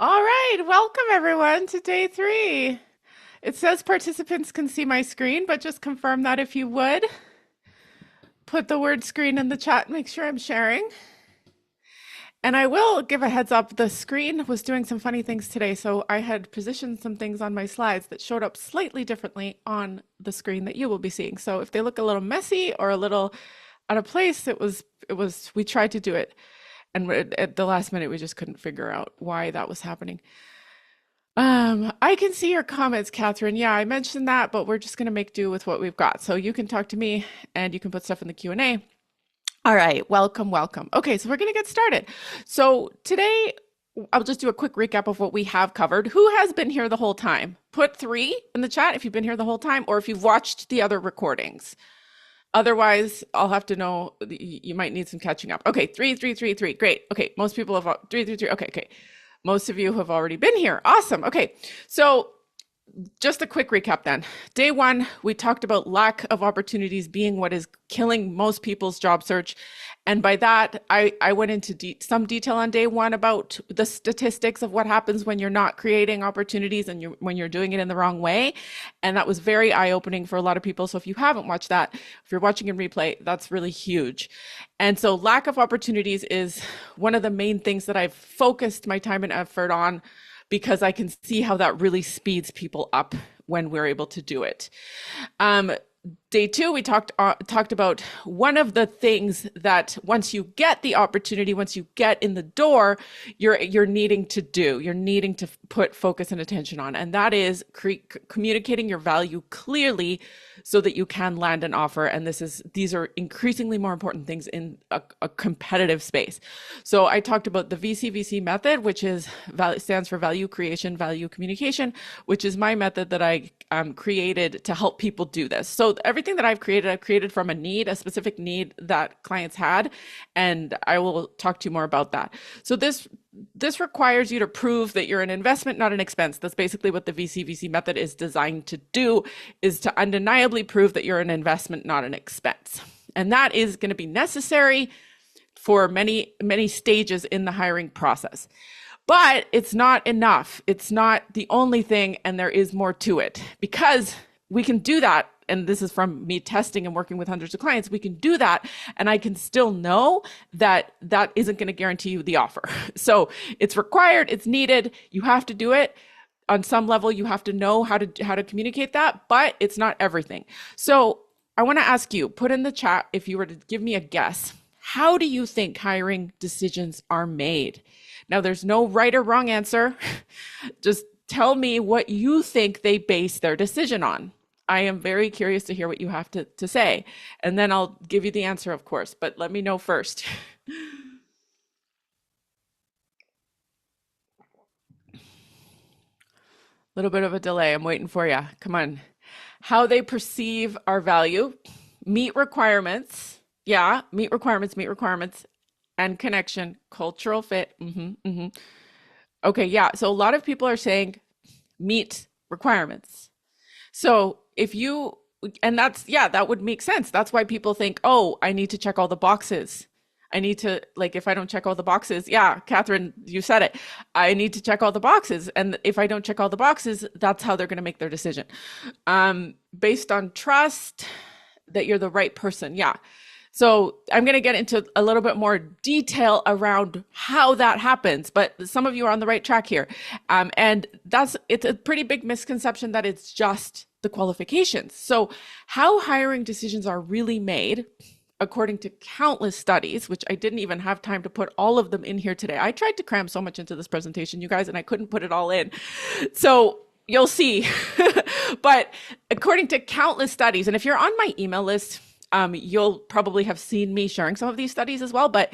All right, welcome everyone to day 3. It says participants can see my screen, but just confirm that if you would. Put the word screen in the chat, make sure I'm sharing. And I will give a heads up, the screen was doing some funny things today, so I had positioned some things on my slides that showed up slightly differently on the screen that you will be seeing. So if they look a little messy or a little out of place, we tried to do it. And at the last minute, we just couldn't figure out why that was happening. I can see your comments, Catherine. Yeah, I mentioned that, but we're just going to make do with what we've got. So you can talk to me and you can put stuff in the Q&A. All right, welcome. Okay, so we're going to get started. So today, I'll just do a quick recap of what we have covered. Who has been here the whole time? Put 3 in the chat if you've been here the whole time or if you've watched the other recordings. Otherwise, I'll have to know, you might need some catching up. Okay, 3. Great. Okay, most people have 3. Okay. Most of you have already been here. Awesome. Okay, so just a quick recap then. Day 1, we talked about lack of opportunities being what is killing most people's job search. And by that, I went into some detail on day 1 about the statistics of what happens when you're not creating opportunities and when you're doing it in the wrong way. And that was very eye-opening for a lot of people. So if you haven't watched that, if you're watching in replay, that's really huge. And so lack of opportunities is one of the main things that I've focused my time and effort on, because I can see how that really speeds people up when we're able to do it. Day 2, we talked about one of the things that once you get the opportunity, once you get in the door, you're needing to put focus and attention on, and that is communicating your value clearly so that you can land an offer. And these are increasingly more important things in a competitive space. So I talked about the VCVC method, which stands for value creation, value communication, which is my method that I created to help people do this. So everything that I've created from a specific need that clients had, and I will talk to you more about that. So this requires you to prove that you're an investment, not an expense. That's basically what the VCVC method is designed to do, is to undeniably prove that you're an investment, not an expense. And that is going to be necessary for many, many stages in the hiring process. But it's not enough. It's not the only thing, and there is more to it, because we can do that. And this is from me testing and working with hundreds of clients. We can do that, and I can still know that that isn't going to guarantee you the offer. So it's required, it's needed, you have to do it. On some level, you have to know how to communicate that, but it's not everything. So I want to ask you, put in the chat, if you were to give me a guess, how do you think hiring decisions are made? Now, there's no right or wrong answer. Just tell me what you think they base their decision on. I am very curious to hear what you have to say, and then I'll give you the answer, of course, but let me know first. Little bit of a delay. I'm waiting for you. Come on. How they perceive our value, meet requirements. Yeah, meet requirements, and connection, cultural fit. Okay, yeah. So a lot of people are saying meet requirements. So that would make sense. That's why people think, oh, I need to check all the boxes. If I don't check all the boxes, yeah, Catherine, you said it. I need to check all the boxes. And if I don't check all the boxes, that's how they're going to make their decision. Based on trust that you're the right person. Yeah. So I'm going to get into a little bit more detail around how that happens, but some of you are on the right track here. And it's a pretty big misconception that it's just the qualifications. So how hiring decisions are really made, according to countless studies, which I didn't even have time to put all of them in here today. I tried to cram so much into this presentation, you guys, and I couldn't put it all in. So you'll see. But according to countless studies, and if you're on my email list, you'll probably have seen me sharing some of these studies as well, but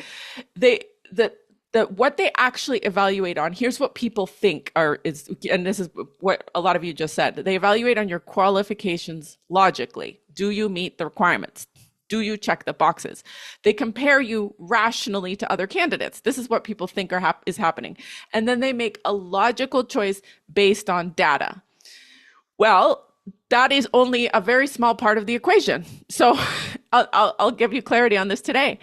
what they actually evaluate on, here's what people think and this is what a lot of you just said, they evaluate on your qualifications logically. Do you meet the requirements? Do you check the boxes? They compare you rationally to other candidates. This is what people think is happening. And then they make a logical choice based on data. Well, that is only a very small part of the equation. So I'll give you clarity on this today.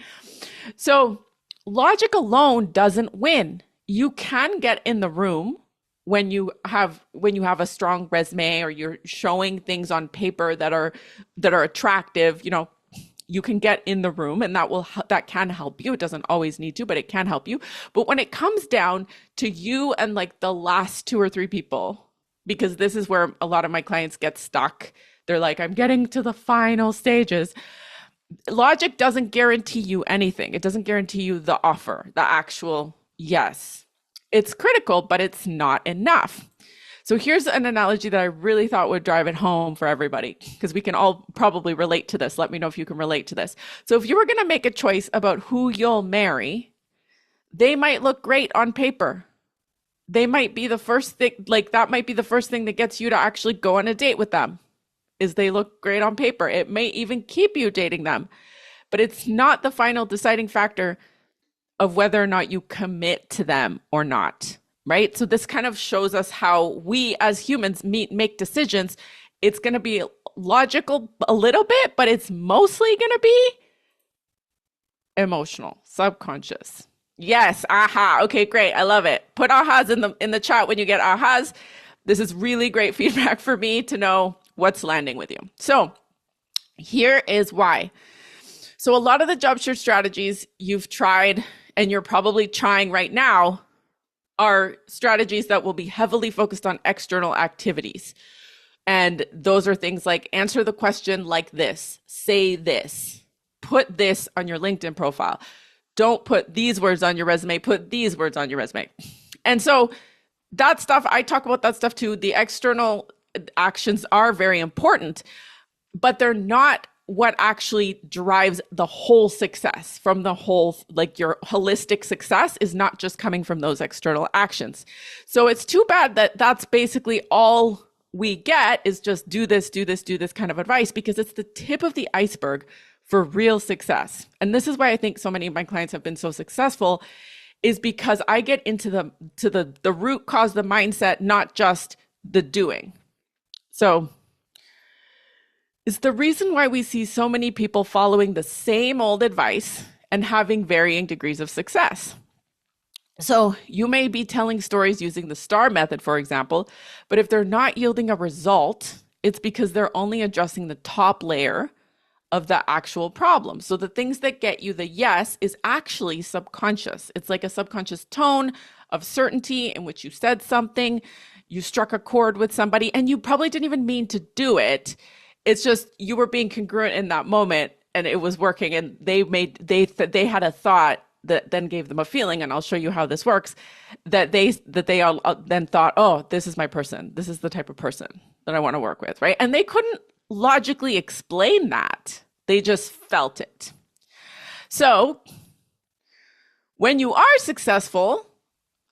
So logic alone doesn't win. you can get in the room when you have a strong resume or you're showing things on paper that are attractive, you can get in the room, and that can help you. It doesn't always need to, but it can help you. But when it comes down to you and like the last two or three people, because this is where a lot of my clients get stuck. They're like, I'm getting to the final stages. Logic doesn't guarantee you anything. It doesn't guarantee you the offer, the actual yes. It's critical, but it's not enough. So here's an analogy that I really thought would drive it home for everybody, because we can all probably relate to this. Let me know if you can relate to this. So if you were going to make a choice about who you'll marry, they might look great on paper. They might be the first thing, like that might be the first thing that gets you to actually go on a date with them, is they look great on paper. It may even keep you dating them, but it's not the final deciding factor of whether or not you commit to them or not. Right? So this kind of shows us how we as humans make decisions. It's going to be logical a little bit, but it's mostly going to be emotional, subconscious. Yes, aha. Okay, great. I love it. Put ahas in the chat when you get ahas. This is really great feedback for me to know what's landing with you. So here is why. So a lot of the job search strategies you've tried and you're probably trying right now are strategies that will be heavily focused on external activities. And those are things like answer the question like this, say this, put this on your LinkedIn profile. Don't put these words on your resume, put these words on your resume. And so that stuff, I talk about that stuff too. The external actions are very important, but they're not what actually drives the whole success from the whole, like your holistic success is not just coming from those external actions. So it's too bad that that's basically all we get is just do this kind of advice, because it's the tip of the iceberg for real success. And this is why I think so many of my clients have been so successful, is because I get into the root cause, the mindset, not just the doing. So is the reason why we see so many people following the same old advice and having varying degrees of success. So you may be telling stories using the STAR method, for example, but if they're not yielding a result, it's because they're only addressing the top layer of the actual problem. So the things that get you the yes is actually subconscious. It's like a subconscious tone of certainty in which you said something, you struck a chord with somebody, and you probably didn't even mean to do it. It's just you were being congruent in that moment and it was working, and they had a thought that then gave them a feeling, and I'll show you how this works, that they all then thought, oh, this is my person. This is the type of person that I want to work with, right? And they couldn't logically explain that. They just felt it. So when you are successful,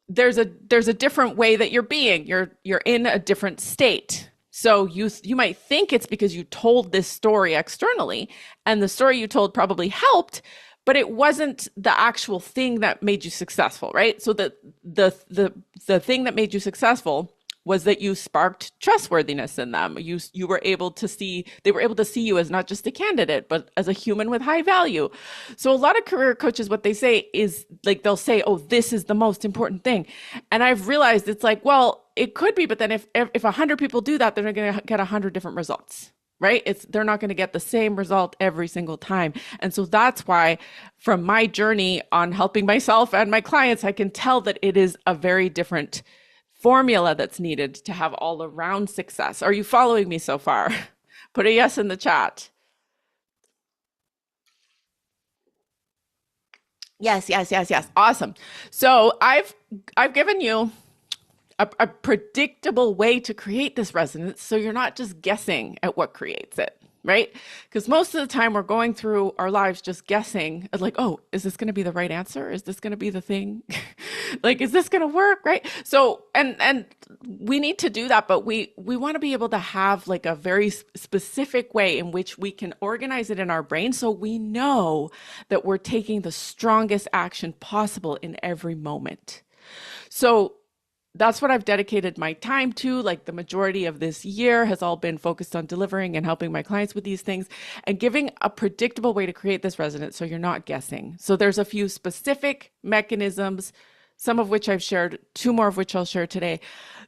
there's a different way that you're being. You're in a different state. So you might think it's because you told this story externally, and the story you told probably helped, but it wasn't the actual thing that made you successful, right? So the thing that made you successful was that you sparked trustworthiness in them. You were able to see, they were able to see you as not just a candidate, but as a human with high value. So a lot of career coaches, what they say is like, they'll say, oh, this is the most important thing. And I've realized it's like, well, it could be, but then if 100 people do that, they're going to get 100 different results, right? They're not going to get the same result every single time. And so that's why from my journey on helping myself and my clients, I can tell that it is a very different formula that's needed to have all around success. Are you following me so far? Put a yes in the chat. Yes. Awesome. So I've given you a predictable way to create this resonance, so you're not just guessing at what creates it, right? Because most of the time we're going through our lives just guessing, like, oh, is this going to be the right answer? Is this going to be the thing? Like, is this going to work, right? So, and we need to do that, but we want to be able to have like a very specific way in which we can organize it in our brain, so we know that we're taking the strongest action possible in every moment. So that's what I've dedicated my time to. Like the majority of this year has all been focused on delivering and helping my clients with these things and giving a predictable way to create this resonance so you're not guessing. So there's a few specific mechanisms, some of which I've shared, two more of which I'll share today,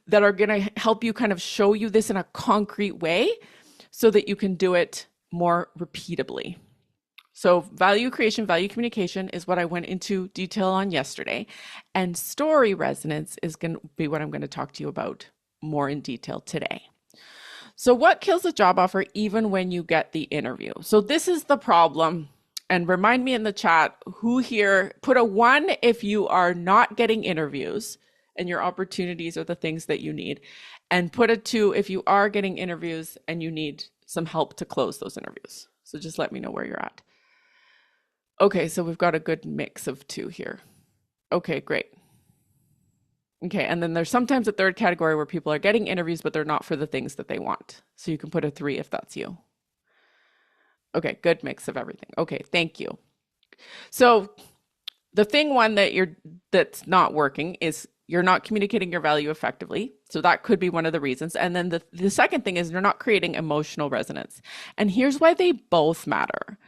that are going to help you kind of show you this in a concrete way so that you can do it more repeatably. So value creation, value communication is what I went into detail on yesterday. And story resonance is going to be what I'm going to talk to you about more in detail today. So what kills a job offer even when you get the interview? So this is the problem. And remind me in the chat who here, put a 1 if you are not getting interviews and your opportunities are the things that you need. And put a 2 if you are getting interviews and you need some help to close those interviews. So just let me know where you're at. Okay, so we've got a good mix of 2 here. Okay, great. Okay, and then there's sometimes a third category where people are getting interviews, but they're not for the things that they want. So you can put a 3 if that's you. Okay, good mix of everything. Okay, thank you. So the thing one that's not working is you're not communicating your value effectively. So that could be one of the reasons. And then the second thing is you're not creating emotional resonance. And here's why they both matter.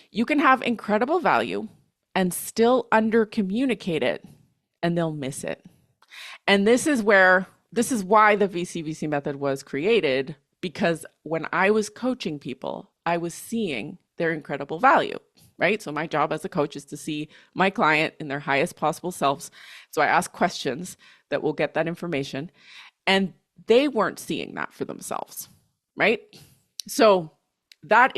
You can have incredible value and still under communicate it, and they'll miss it. And this is why the VCVC method was created, because when I was coaching people, I was seeing their incredible value, right? So my job as a coach is to see my client in their highest possible selves. So I ask questions that will get that information, and they weren't seeing that for themselves, right? So that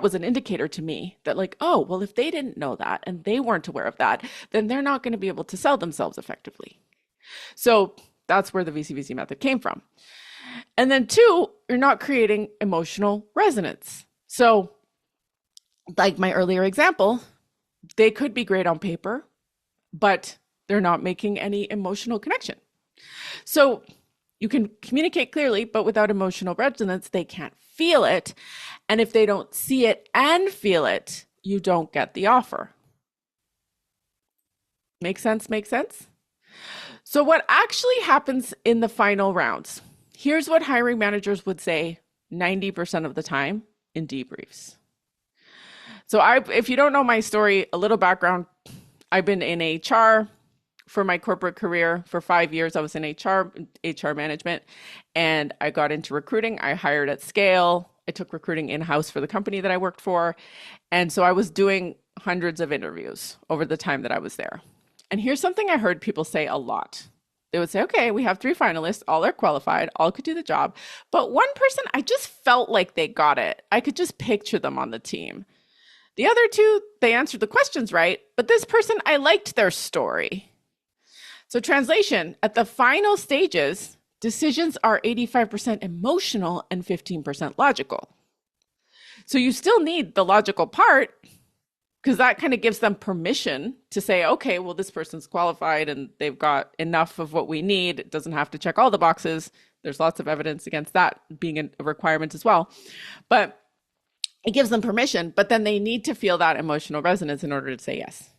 was an indicator to me that like, oh, well, if they didn't know that and they weren't aware of that, then they're not going to be able to sell themselves effectively. So that's where the VCVC method came from. And then 2, you're not creating emotional resonance. So like my earlier example, they could be great on paper, but they're not making any emotional connection. So you can communicate clearly, but without emotional resonance, they can't feel it. And if they don't see it and feel it, you don't get the offer. Make sense? Make sense? So what actually happens in the final rounds? Here's what hiring managers would say 90% of the time in debriefs. So if you don't know my story, a little background, I've been in HR for my corporate career for 5 years. I was in HR management, and I got into recruiting. I hired at scale. I took recruiting in-house for the company that I worked for. And so I was doing hundreds of interviews over the time that I was there. And here's something I heard people say a lot. They would say, okay, we have 3 finalists, all are qualified, all could do the job. But one person, I just felt like they got it. I could just picture them on the team. The other 2, they answered the questions right, but this person, I liked their story. So translation, at the final stages, decisions are 85% emotional and 15% logical. So you still need the logical part, because that kind of gives them permission to say, okay, well, this person's qualified and they've got enough of what we need. It doesn't have to check all the boxes. There's lots of evidence against that being a requirement as well. But it gives them permission, but then they need to feel that emotional resonance in order to say yes.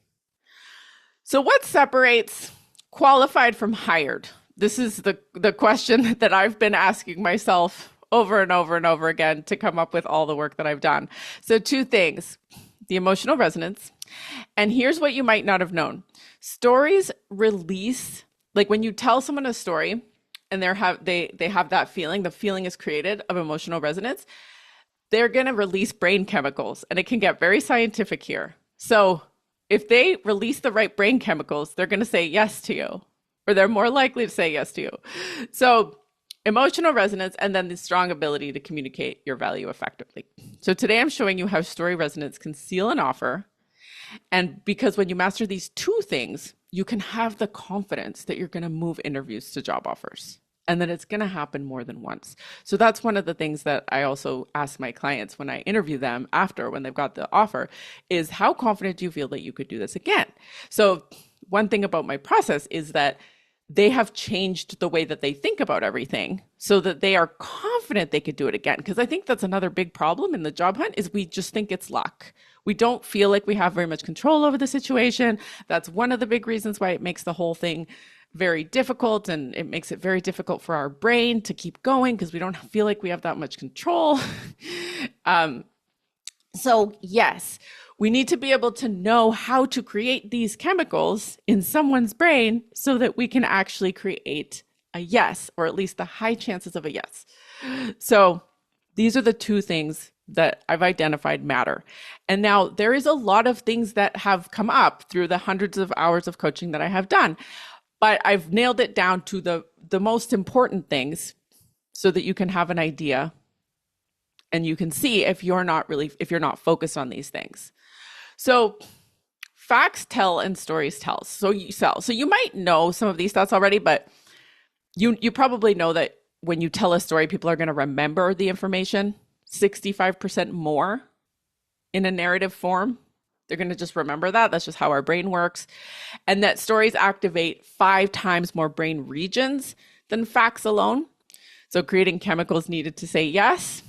So what separates qualified from hired? This is the question that I've been asking myself over and over and over again to come up with all the work that I've done. So 2 things. The emotional resonance. And here's what you might not have known. Stories release, like when you tell someone a story and they have that feeling, the feeling is created of emotional resonance, they're going to release brain chemicals, and it can get very scientific here. So if they release the right brain chemicals, they're going to say yes to you, or they're more likely to say yes to you. So emotional resonance, and then the strong ability to communicate your value effectively. So today I'm showing you how story resonance can seal an offer. And because when you master these 2 things, you can have the confidence that you're going to move interviews to job offers, and that it's going to happen more than once. So that's one of the things that I also ask my clients when I interview them after, when they've got the offer, is how confident do you feel that you could do this again? So one thing about my process is that they have changed the way that they think about everything so that they are confident they could do it again. Because I think that's another big problem in the job hunt is we just think it's luck. We don't feel like we have very much control over the situation. That's one of the big reasons why it makes the whole thing very difficult, and it makes it very difficult for our brain to keep going because we don't feel like we have that much control. So yes, We need to be able to know how to create these chemicals in someone's brain so that we can actually create a yes, or at least the high chances of a yes. So these are the two things that I've identified matter. And now there is a lot of things that have come up through the hundreds of hours of coaching that I have done, but I've nailed it down to the most important things so that you can have an idea and you can see if you're not focused on these things. So facts tell and stories tell. So you might know some of these thoughts already, but you probably know that when you tell a story, people are going to remember the information 65% more in a narrative form. They're going to just remember that. That's just how our brain works. And that stories activate 5 times more brain regions than facts alone. So creating chemicals needed to say yes.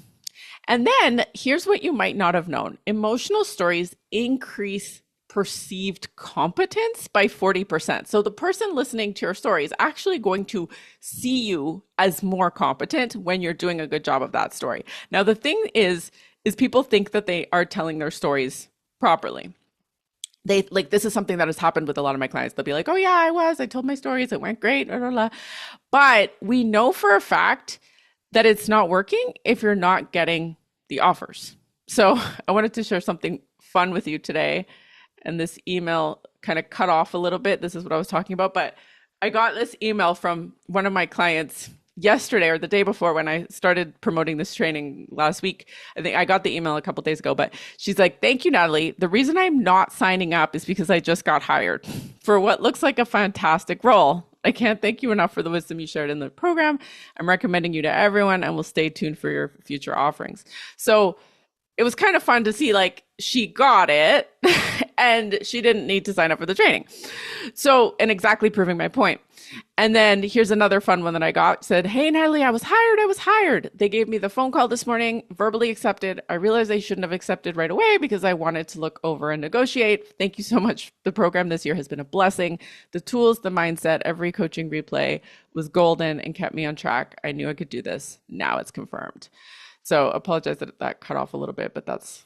And then here's what you might not have known. Emotional stories increase perceived competence by 40%. So the person listening to your story is actually going to see you as more competent when you're doing a good job of that story. Now, the thing is people think that they are telling their stories properly. This is something that has happened with a lot of my clients. They'll be like, oh yeah, I told my stories. It went great. Blah, blah, blah. But we know for a fact that it's not working if you're not getting the offers. So I wanted to share something fun with you today. And this email kind of cut off a little bit. This is what I was talking about. But I got this email from one of my clients yesterday or the day before when I started promoting this training last week. I think I got the email a couple of days ago, but she's like, thank you, Natalie. The reason I'm not signing up is because I just got hired for what looks like a fantastic role. I can't thank you enough for the wisdom you shared in the program. I'm recommending you to everyone and will stay tuned for your future offerings. So it was kind of fun to see, like, she got it and she didn't need to sign up for the training. So, and exactly proving my point. And then here's another fun one that I got. Said, hey, Natalie, I was hired. They gave me the phone call this morning, verbally accepted. I realized I shouldn't have accepted right away because I wanted to look over and negotiate. Thank you so much. The program this year has been a blessing. The tools, the mindset, every coaching replay was golden and kept me on track. I knew I could do this. Now it's confirmed. So apologize that cut off a little bit, but that's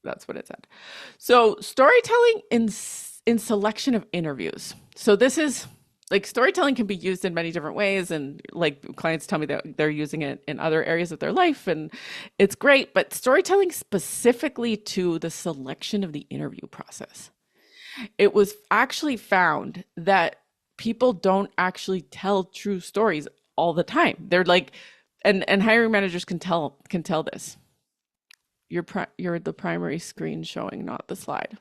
what it said. So storytelling in selection of interviews. So this is like, storytelling can be used in many different ways. And like, clients tell me that they're using it in other areas of their life and it's great, but storytelling specifically to the selection of the interview process. It was actually found that people don't actually tell true stories all the time. They're like, and hiring managers can tell this. You're the primary screen showing, not the slide.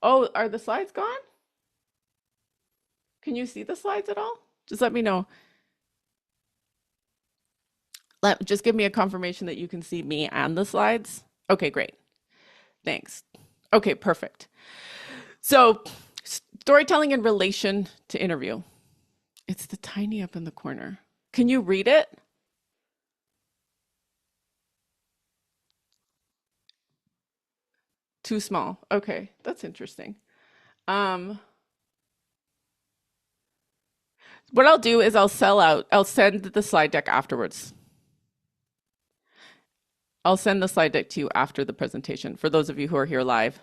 Oh, are the slides gone? Can you see the slides at all? Just let me know. Just give me a confirmation that you can see me and the slides. Okay, great. Thanks. Okay, perfect. So storytelling in relation to interview. It's the tiny up in the corner. Can you read it? Too small. Okay, that's interesting. What I'll do is I'll send the slide deck afterwards. I'll send the slide deck to you after the presentation for those of you who are here live.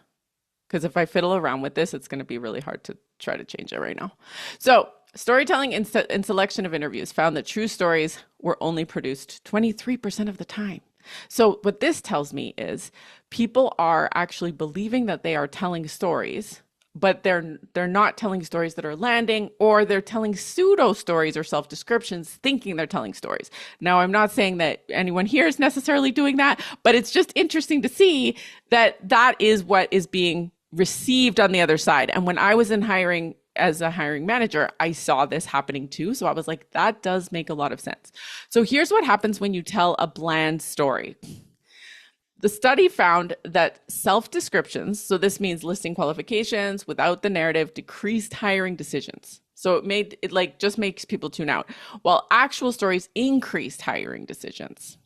Because if I fiddle around with this, it's going to be really hard to try to change it right now. So storytelling in selection of interviews found that true stories were only produced 23% of the time. So what this tells me is people are actually believing that they are telling stories, but they're not telling stories that are landing, or they're telling pseudo stories or self-descriptions thinking they're telling stories. Now, I'm not saying that anyone here is necessarily doing that, but it's just interesting to see that that is what is being received on the other side. And when I was in hiring as a hiring manager, I saw this happening too. So I was like, that does make a lot of sense. So here's what happens when you tell a bland story. The study found that self-descriptions, so this means listing qualifications without the narrative, decreased hiring decisions. So it just makes people tune out, while actual stories increased hiring decisions.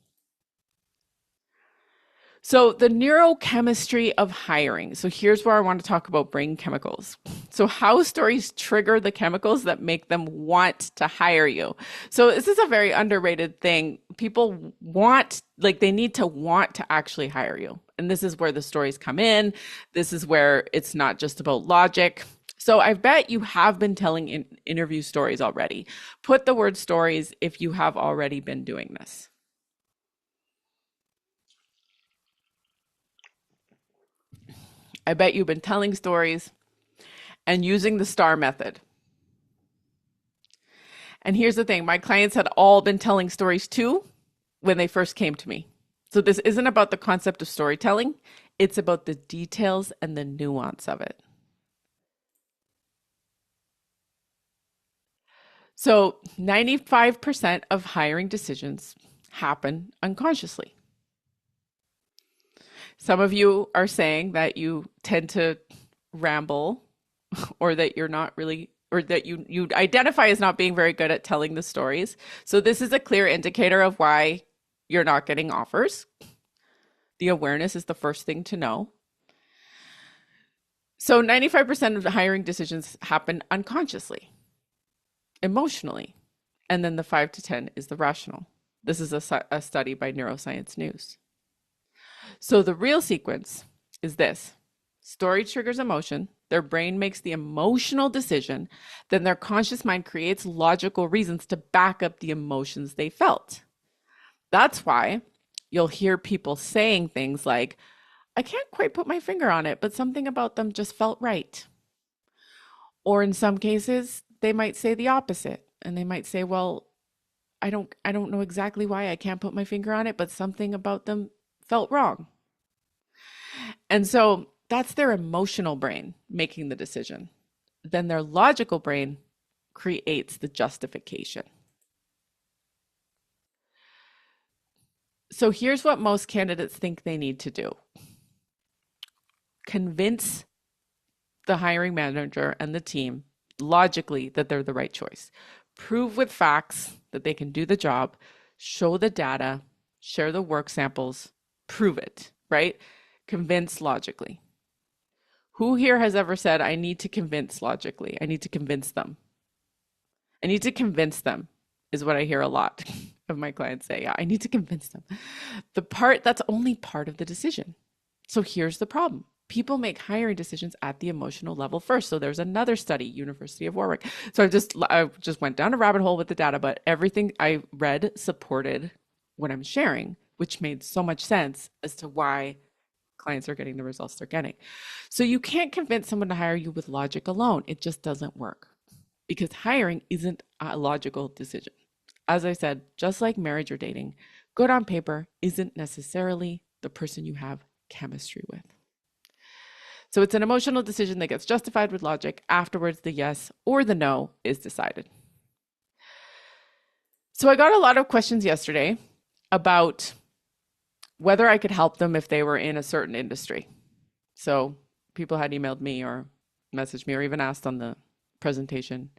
So the neurochemistry of hiring. So here's where I want to talk about brain chemicals. So how stories trigger the chemicals that make them want to hire you. So this is a very underrated thing. People want, they need to want to actually hire you. And this is where the stories come in. This is where it's not just about logic. So I bet you have been telling interview stories already. Put the word stories if you have already been doing this. I bet you've been telling stories and using the STAR method. And here's the thing, my clients had all been telling stories too when they first came to me. So this isn't about the concept of storytelling. It's about the details and the nuance of it. So 95% of hiring decisions happen unconsciously. Some of you are saying that you tend to ramble or that you're not really, or that you identify as not being very good at telling the stories. So this is a clear indicator of why you're not getting offers. The awareness is the first thing to know. So 95% of the hiring decisions happen unconsciously, emotionally. And then the 5 to 10 is the rational. This is a study by Neuroscience News. So the real sequence is this. Story triggers emotion. Their brain makes the emotional decision. Then their conscious mind creates logical reasons to back up the emotions they felt. That's why you'll hear people saying things like, I can't quite put my finger on it, but something about them just felt right. Or in some cases, they might say the opposite. And they might say, well, I don't know exactly why I can't put my finger on it, but something about them felt wrong. And so that's their emotional brain making the decision. Then their logical brain creates the justification. So here's what most candidates think they need to do. Convince the hiring manager and the team logically that they're the right choice. Prove with facts that they can do the job, show the data, share the work samples, prove it, right? Convince logically. Who here has ever said, I need to convince logically? I need to convince them. I need to convince them is what I hear a lot of my clients say. Yeah, I need to convince them. That's only part of the decision. So here's the problem. People make hiring decisions at the emotional level first. So there's another study, University of Warwick. So I just went down a rabbit hole with the data, but everything I read supported what I'm sharing, which made so much sense as to why clients are getting the results they're getting. So you can't convince someone to hire you with logic alone. It just doesn't work because hiring isn't a logical decision. As I said, just like marriage or dating, good on paper isn't necessarily the person you have chemistry with. So it's an emotional decision that gets justified with logic. Afterwards, the yes or the no is decided. So I got a lot of questions yesterday about whether I could help them if they were in a certain industry. So people had emailed me or messaged me or even asked on the presentation.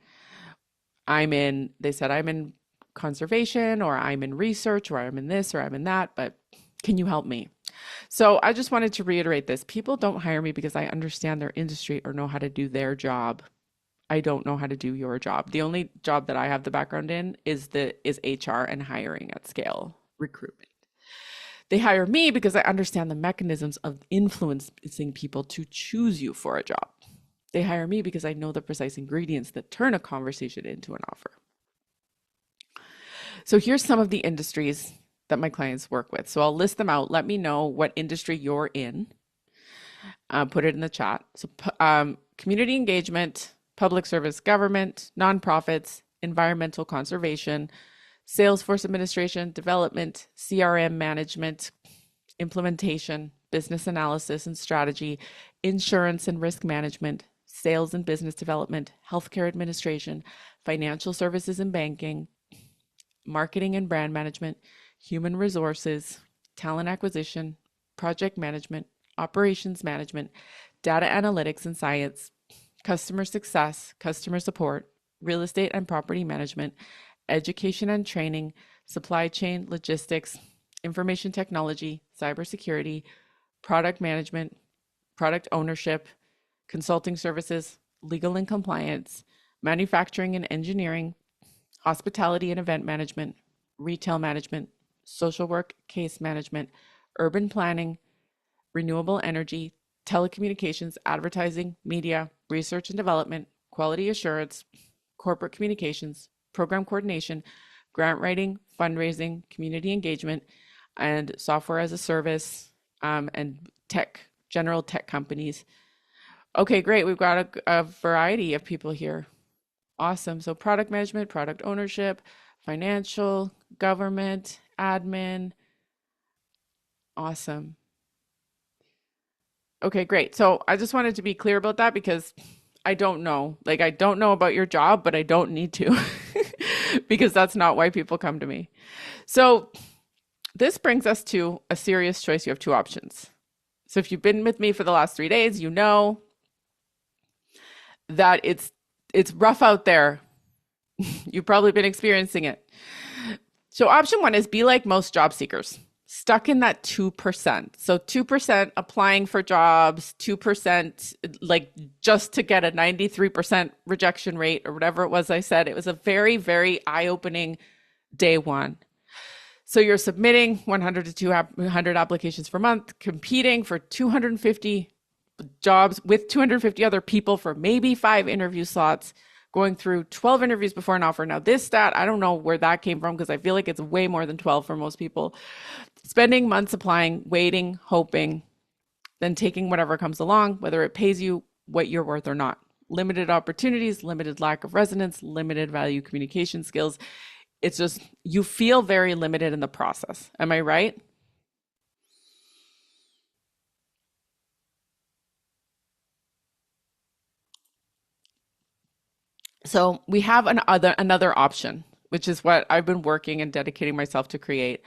They said, I'm in conservation or I'm in research or I'm in this or I'm in that, but can you help me? So I just wanted to reiterate this. People don't hire me because I understand their industry or know how to do their job. I don't know how to do your job. The only job that I have the background in is HR and hiring at scale, recruitment. They hire me because I understand the mechanisms of influencing people to choose you for a job. They hire me because I know the precise ingredients that turn a conversation into an offer. So here's some of the industries that my clients work with. So I'll list them out. Let me know what industry you're in. Put it in the chat. So community engagement, public service, government, nonprofits, environmental conservation, Salesforce administration, development, CRM management, implementation, business analysis and strategy, insurance and risk management, sales and business development, healthcare administration, financial services and banking, marketing and brand management, human resources, talent acquisition, project management, operations management, data analytics and science, customer success, customer support, real estate and property management, education and training, supply chain, logistics, information technology, cybersecurity, product management, product ownership, consulting services, legal and compliance, manufacturing and engineering, hospitality and event management, retail management, social work, case management, urban planning, renewable energy, telecommunications, advertising, media, research and development, quality assurance, corporate communications, program coordination, grant writing, fundraising, community engagement, and software as a service, and general tech companies. Okay, great. We've got a variety of people here. Awesome. So product management, product ownership, financial, government, admin. Awesome. Okay, great. So I just wanted to be clear about that because I don't know. Like, I don't know about your job, but I don't need to because that's not why people come to me. So this brings us to a serious choice. You have two options. So if you've been with me for the last 3 days, you know that it's rough out there. You've probably been experiencing it. So option one is be like most job seekers, stuck in that 2%. So 2% applying for jobs, 2% like just to get a 93% rejection rate or whatever it was I said. It was a very, very eye-opening day one. So you're submitting 100 to 200 applications per month, competing for 250 jobs with 250 other people for maybe 5 interview slots, going through 12 interviews before an offer. Now, this stat, I don't know where that came from because I feel like it's way more than 12 for most people. Spending months applying, waiting, hoping, then taking whatever comes along, whether it pays you what you're worth or not. Limited opportunities, limited lack of resonance, limited value communication skills. It's just, you feel very limited in the process. Am I right? So we have another option, which is what I've been working and dedicating myself to create,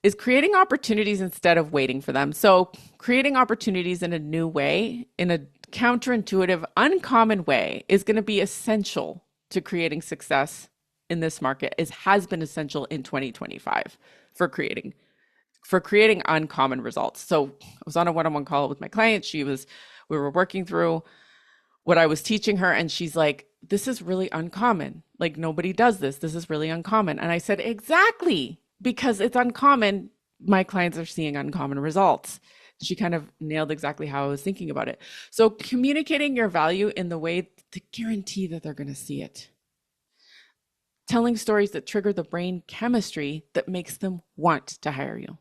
is creating opportunities instead of waiting for them. So creating opportunities in a new way, in a counterintuitive, uncommon way, is going to be essential to creating success in this market. It has been essential in 2025 for creating uncommon results. So I was on a one-on-one call with my client. We were working through what I was teaching her, and she's like, this is really uncommon. Like, nobody does this. This is really uncommon. And I said, exactly, because it's uncommon. My clients are seeing uncommon results. She kind of nailed exactly how I was thinking about it. So communicating your value in the way to guarantee that they're going to see it. Telling stories that trigger the brain chemistry that makes them want to hire you.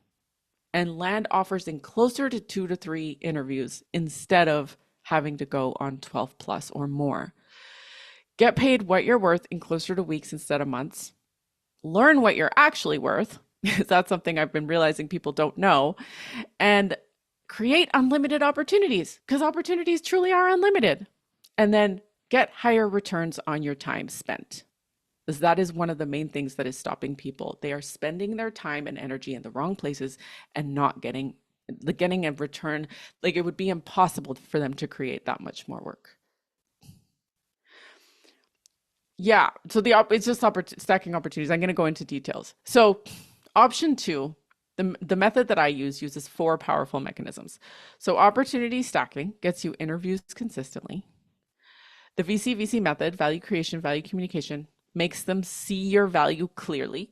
And land offers in closer to 2 to 3 interviews instead of having to go on 12 plus or more. Get paid what you're worth in closer to weeks instead of months. Learn what you're actually worth. That's something I've been realizing people don't know. And create unlimited opportunities, because opportunities truly are unlimited. And then get higher returns on your time spent. Because that is one of the main things that is stopping people. They are spending their time and energy in the wrong places and not getting a return. Like, it would be impossible for them to create that much more work. Yeah, so it's just stacking opportunities. I'm going to go into details. So option two, the method that I uses 4 powerful mechanisms. So opportunity stacking gets you interviews consistently. The VCVC method, value creation, value communication, makes them see your value clearly.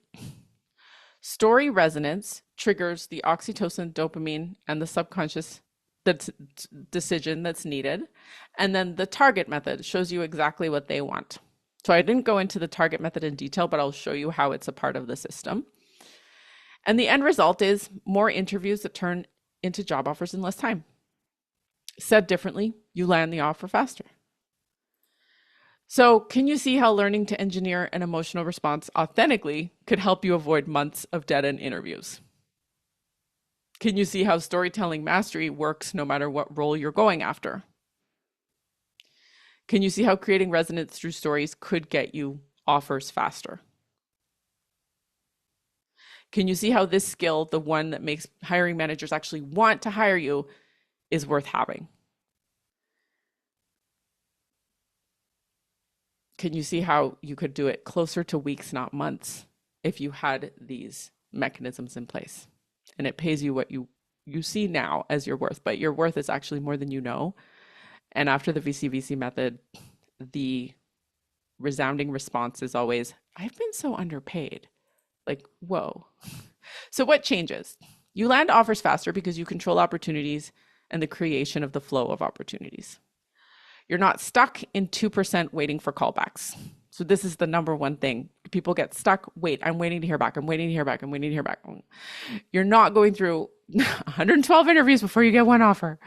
Story resonance triggers the oxytocin, dopamine, and the subconscious decision that's needed. And then the target method shows you exactly what they want. So I didn't go into the target method in detail, but I'll show you how it's a part of the system. And the end result is more interviews that turn into job offers in less time. Said differently, you land the offer faster. So can you see how learning to engineer an emotional response authentically could help you avoid months of dead-end interviews? Can you see how storytelling mastery works no matter what role you're going after? Can you see how creating resonance through stories could get you offers faster? Can you see how this skill, the one that makes hiring managers actually want to hire you, is worth having? Can you see how you could do it closer to weeks, not months, if you had these mechanisms in place? And it pays you what you see now as your worth, but your worth is actually more than you know. And after the VCVC method, the resounding response is always, I've been so underpaid. Like, whoa. So what changes? You land offers faster because you control opportunities and the creation of the flow of opportunities. You're not stuck in 2% waiting for callbacks. So this is the number one thing. People get stuck. Wait, I'm waiting to hear back. I'm waiting to hear back. I'm waiting to hear back. You're not going through 112 interviews before you get one offer.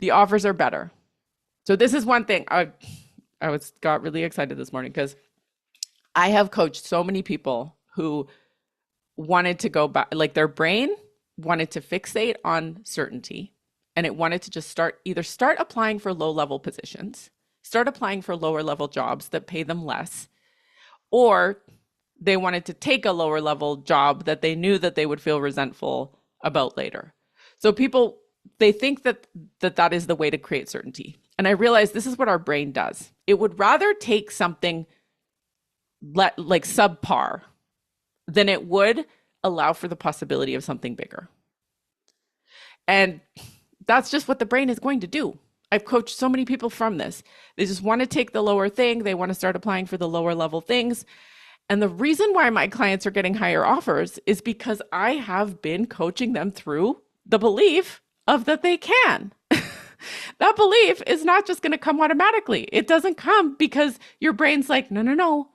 The offers are better. So this is one thing. I got really excited this morning because I have coached so many people who wanted to go back, like their brain wanted to fixate on certainty, and it wanted to just start applying for low-level positions, start applying for lower-level jobs that pay them less, or they wanted to take a lower-level job that they knew that they would feel resentful about later. So people, they think that is the way to create certainty. And I realized this is what our brain does. It would rather take something like subpar than it would allow for the possibility of something bigger. And that's just what the brain is going to do. I've coached so many people from this. They just want to take the lower thing. They want to start applying for the lower level things. And the reason why my clients are getting higher offers is because I have been coaching them through the belief of that they can. That belief is not just going to come automatically. It doesn't come because your brain's like, no.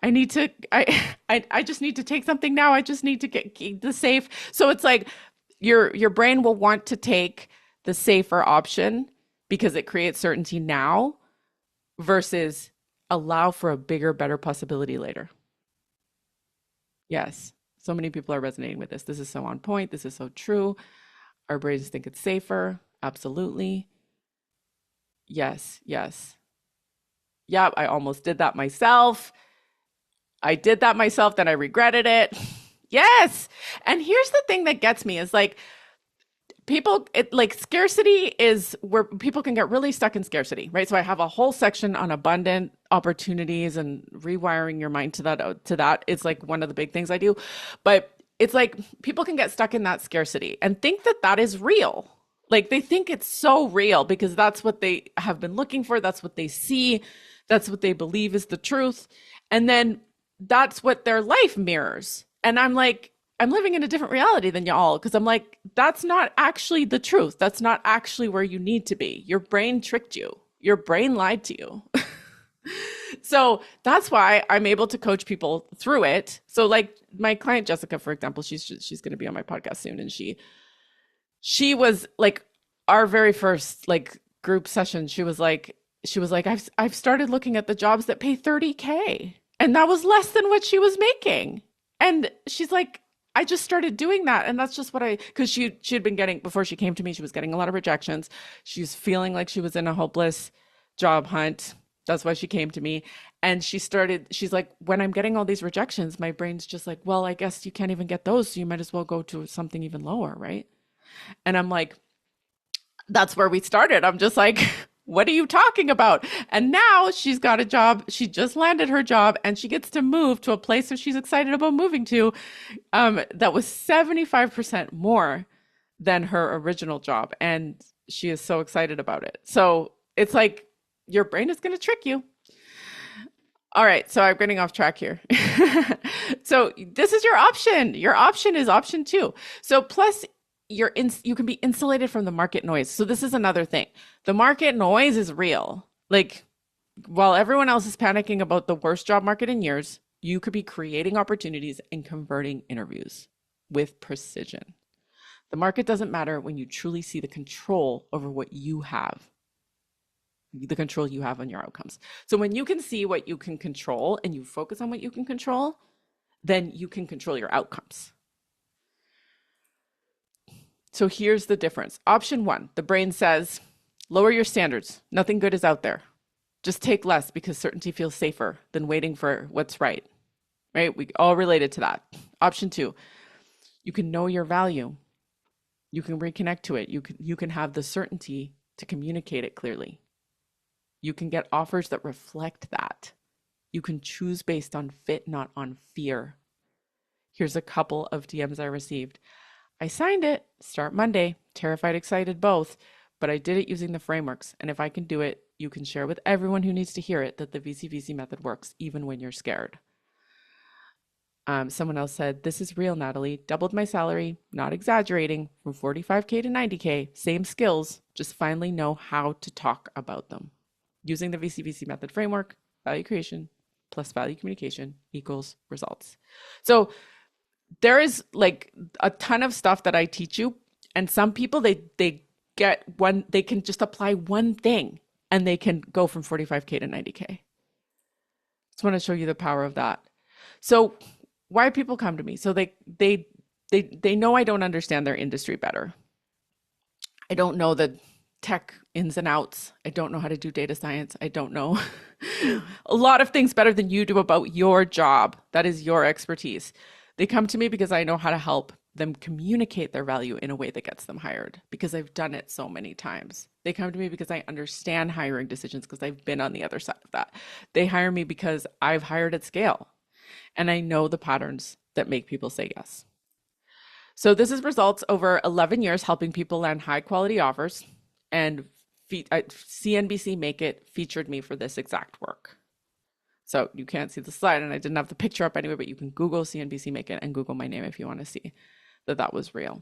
I just need to take something now. I just need to get the safe. So it's like your brain will want to take the safer option because it creates certainty now versus allow for a bigger, better possibility later. Yes. So many people are resonating with this. This is so on point. This is so true. Our brains think it's safer. Absolutely. Yes. Yeah, I almost did that myself. Then I regretted it. Yes. And here's the thing that gets me is like scarcity is where people can get really stuck in scarcity, right? So I have a whole section on abundant opportunities and rewiring your mind to that. It's like one of the big things I do, but it's like people can get stuck in that scarcity and think that is real. Like they think it's so real because that's what they have been looking for. That's what they see. That's what they believe is the truth. And then that's what their life mirrors. And I'm like, I'm living in a different reality than y'all because I'm like, that's not actually the truth. That's not actually where you need to be. Your brain tricked you. Your brain lied to you. So that's why I'm able to coach people through it. So like my client, Jessica, for example, she's going to be on my podcast soon. And she was like our very first like group session. She was like, I've started looking at the jobs that pay $30K. And that was less than what she was making. And she's like, I just started doing that. And that's just because she had been getting, before she came to me, she was getting a lot of rejections. She's feeling like she was in a hopeless job hunt. That's why she came to me. And she's like, when I'm getting all these rejections, my brain's just like, well, I guess you can't even get those. So you might as well go to something even lower, right? And I'm like, that's where we started. I'm just like, what are you talking about? And now she's got a job. She just landed her job and she gets to move to a place that she's excited about moving to that was 75% more than her original job. And she is so excited about it. So it's like your brain is going to trick you. All right. So I'm getting off track here. So this is your option. Your option is option 2. So plus you can be insulated from the market noise. So this is another thing. The market noise is real. Like while everyone else is panicking about the worst job market in years, you could be creating opportunities and converting interviews with precision. The market doesn't matter when you truly see the control over what you have, the control you have on your outcomes. So when you can see what you can control and you focus on what you can control, then you can control your outcomes. So here's the difference. Option 1, the brain says, lower your standards. Nothing good is out there. Just take less because certainty feels safer than waiting for what's right. Right? We all related to that. Option 2, you can know your value. You can reconnect to it. You can have the certainty to communicate it clearly. You can get offers that reflect that. You can choose based on fit, not on fear. Here's a couple of DMs I received. I signed it, start Monday, terrified, excited, both, but I did it using the frameworks. And if I can do it, you can share with everyone who needs to hear it that the VCVC method works even when you're scared. Someone else said, this is real, Natalie. Doubled my salary, not exaggerating, from 45K to 90K. Same skills, just finally know how to talk about them. Using the VCVC method framework, value creation plus value communication equals results. So there is like a ton of stuff that I teach you. And some people, they get one, they can just apply one thing and they can go from 45K to 90K. Just want to show you the power of that. So why people come to me? So they know I don't understand their industry better. I don't know the tech ins and outs. I don't know how to do data science. I don't know a lot of things better than you do about your job. That is your expertise. They come to me because I know how to help them communicate their value in a way that gets them hired, because I've done it so many times. They come to me because I understand hiring decisions, because I've been on the other side of that. They hire me because I've hired at scale and I know the patterns that make people say yes. So this is results over 11 years helping people land high quality offers, and CNBC Make It featured me for this exact work. So you can't see the slide and I didn't have the picture up anyway, but you can Google CNBC Make It and Google my name if you want to see that that was real.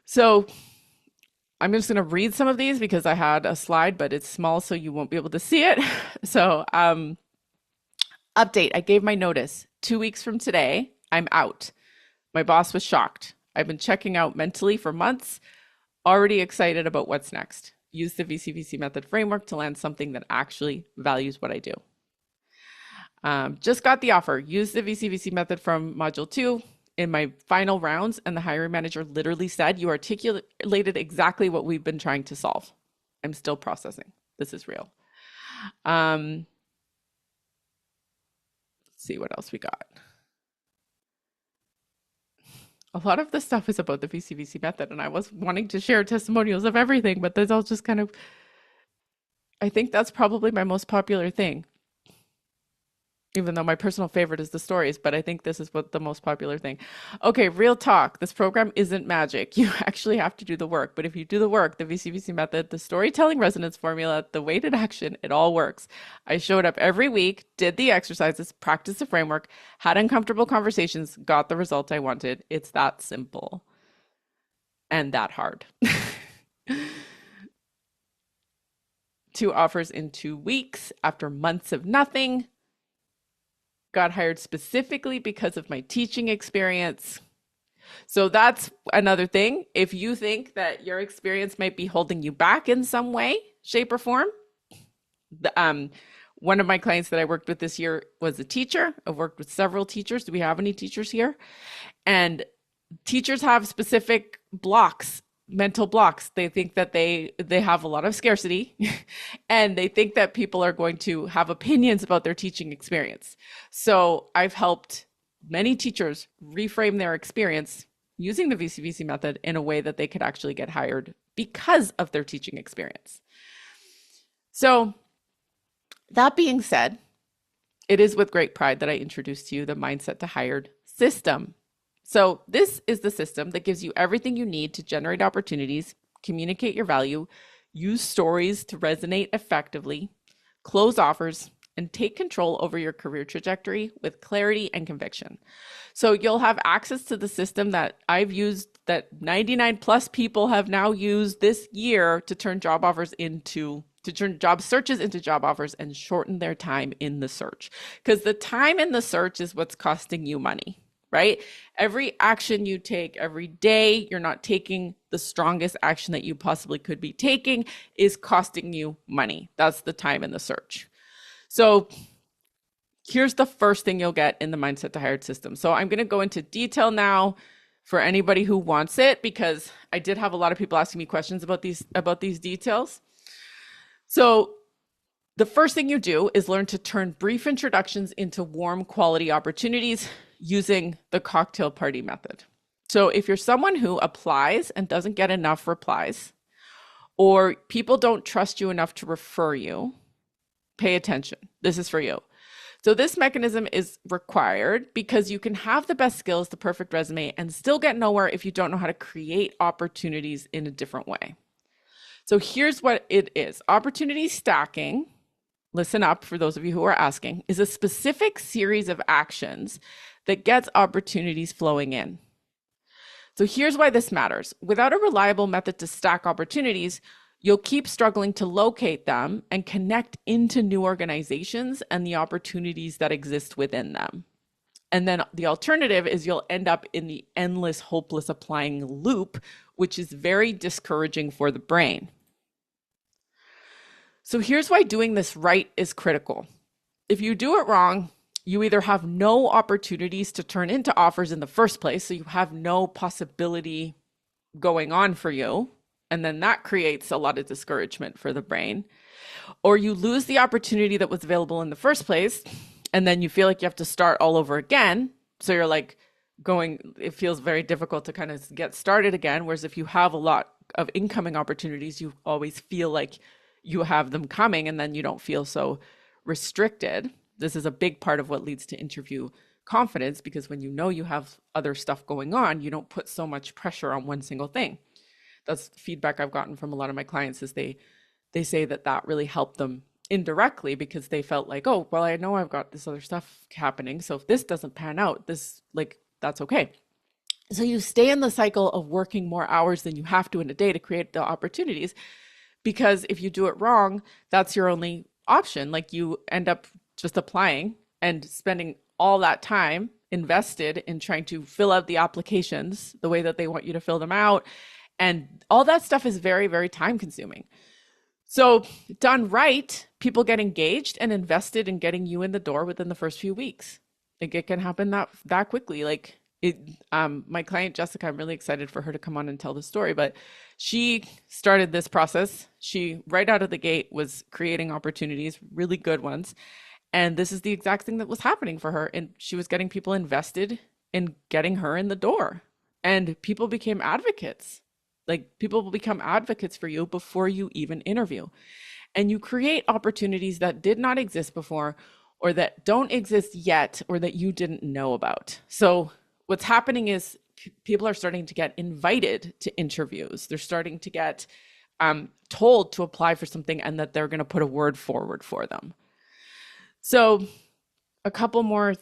So I'm just going to read some of these because I had a slide, but it's small, so you won't be able to see it. So update, I gave my notice. 2 weeks from today, I'm out. My boss was shocked. I've been checking out mentally for months, already excited about what's next. Use the VCVC method framework to land something that actually values what I do. Just got the offer. Use the VCVC method from module 2 in my final rounds, and the hiring manager literally said, you articulated exactly what we've been trying to solve. I'm still processing. This is real. Let's see what else we got. A lot of the stuff is about the VCVC method, and I was wanting to share testimonials of everything, but that's all just kind of, I think that's probably my most popular thing. Even though my personal favorite is the stories, but I think this is what the most popular thing. Okay, real talk. This program isn't magic. You actually have to do the work. But if you do the work, the VCVC method, the storytelling resonance formula, the weighted action, it all works. I showed up every week, did the exercises, practiced the framework, had uncomfortable conversations, got the result I wanted. It's that simple and that hard. 2 offers in 2 weeks after months of nothing. Got hired specifically because of my teaching experience. So that's another thing. If you think that your experience might be holding you back in some way, shape, or form, one of my clients that I worked with this year was a teacher. I've worked with several teachers. Do we have any teachers here? And teachers have specific blocks, mental blocks. They think that they have a lot of scarcity and they think that people are going to have opinions about their teaching experience. So I've helped many teachers reframe their experience using the VCVC method in a way that they could actually get hired because of their teaching experience. So that being said, it is with great pride that I introduce to you the Mindset to Hired system. So this is the system that gives you everything you need to generate opportunities, communicate your value, use stories to resonate effectively, close offers, and take control over your career trajectory with clarity and conviction. So you'll have access to the system that I've used, that 99 plus people have now used this year to turn job searches into job offers and shorten their time in the search. Because the time in the search is what's costing you money. Right? Every action you take every day, you're not taking the strongest action that you possibly could be taking, is costing you money. That's the time in the search. So here's the first thing you'll get in the Mindset to Hired system. So I'm going to go into detail now for anybody who wants it, because I did have a lot of people asking me questions about these details. So the first thing you do is learn to turn brief introductions into warm quality opportunities using the cocktail party method. So if you're someone who applies and doesn't get enough replies, or people don't trust you enough to refer you, pay attention. This is for you. So this mechanism is required because you can have the best skills, the perfect resume, and still get nowhere if you don't know how to create opportunities in a different way. So here's what it is. Opportunity stacking, listen up for those of you who are asking, is a specific series of actions that gets opportunities flowing in. So here's why this matters. Without a reliable method to stack opportunities, you'll keep struggling to locate them and connect into new organizations and the opportunities that exist within them. And then the alternative is you'll end up in the endless, hopeless applying loop, which is very discouraging for the brain. So here's why doing this right is critical. If you do it wrong, you either have no opportunities to turn into offers in the first place, so you have no possibility going on for you, and then that creates a lot of discouragement for the brain, or you lose the opportunity that was available in the first place, and then you feel like you have to start all over again. So you're like it feels very difficult to kind of get started again. Whereas if you have a lot of incoming opportunities, you always feel like you have them coming, and then you don't feel so restricted. This is a big part of what leads to interview confidence, because when you know you have other stuff going on, you don't put so much pressure on one single thing. That's feedback I've gotten from a lot of my clients, is they say that really helped them indirectly, because they felt like, oh, well, I know I've got this other stuff happening, so if this doesn't pan out, that's okay. So you stay in the cycle of working more hours than you have to in a day to create the opportunities, because if you do it wrong, that's your only option. Like, you end up just applying and spending all that time invested in trying to fill out the applications the way that they want you to fill them out. And all that stuff is very, very time consuming. So done right, people get engaged and invested in getting you in the door within the first few weeks. Like, it can happen that quickly. My client, Jessica, I'm really excited for her to come on and tell the story, but she started this process. She, right out of the gate, was creating opportunities, really good ones. And this is the exact thing that was happening for her. And she was getting people invested in getting her in the door. And people became advocates. Like, people will become advocates for you before you even interview. And you create opportunities that did not exist before, or that don't exist yet, or that you didn't know about. So what's happening is people are starting to get invited to interviews. They're starting to get told to apply for something, and that they're going to put a word forward for them. So a couple more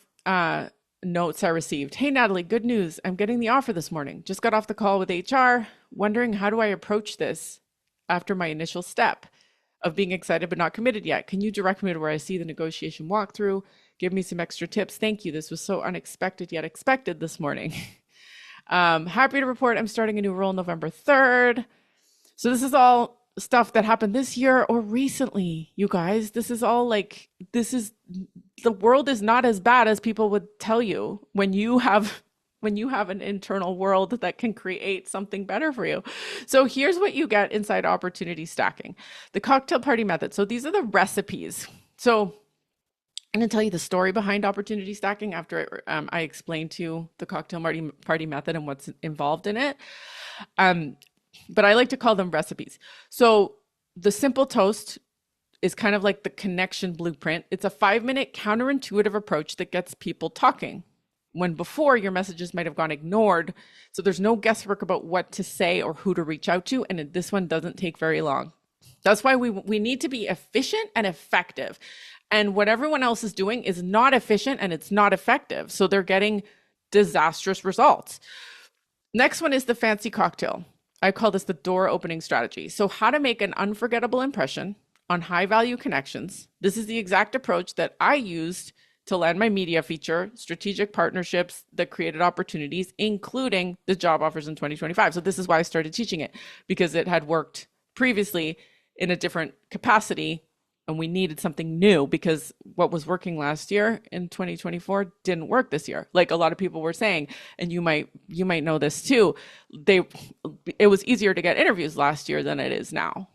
notes I received. Hey, Natalie, good news. I'm getting the offer this morning. Just got off the call with HR, wondering how do I approach this after my initial step of being excited but not committed yet. Can you direct me to where I see the negotiation walkthrough? Give me some extra tips. Thank you. This was so unexpected yet expected this morning. Happy to report I'm starting a new role November 3rd. So this is all stuff that happened this year or recently, you guys. This is all the world is not as bad as people would tell you when you have an internal world that can create something better for you. So here's what you get inside opportunity stacking. The cocktail party method. So these are the recipes. So I'm going to tell you the story behind opportunity stacking after I explain to you the cocktail party method and what's involved in it. But I like to call them recipes. So the simple toast is kind of like the connection blueprint. It's a 5-minute counterintuitive approach that gets people talking, when before your messages might have gone ignored. So there's no guesswork about what to say or who to reach out to. And this one doesn't take very long. That's why we need to be efficient and effective. And what everyone else is doing is not efficient and it's not effective. So they're getting disastrous results. Next one is the fancy cocktail. I call this the door opening strategy. So how to make an unforgettable impression on high value connections. This is the exact approach that I used to land my media feature, strategic partnerships that created opportunities, including the job offers in 2025. So this is why I started teaching it, because it had worked previously in a different capacity and we needed something new, because what was working last year in 2024 didn't work this year. Like a lot of people were saying, and you might know this too, it was easier to get interviews last year than it is now.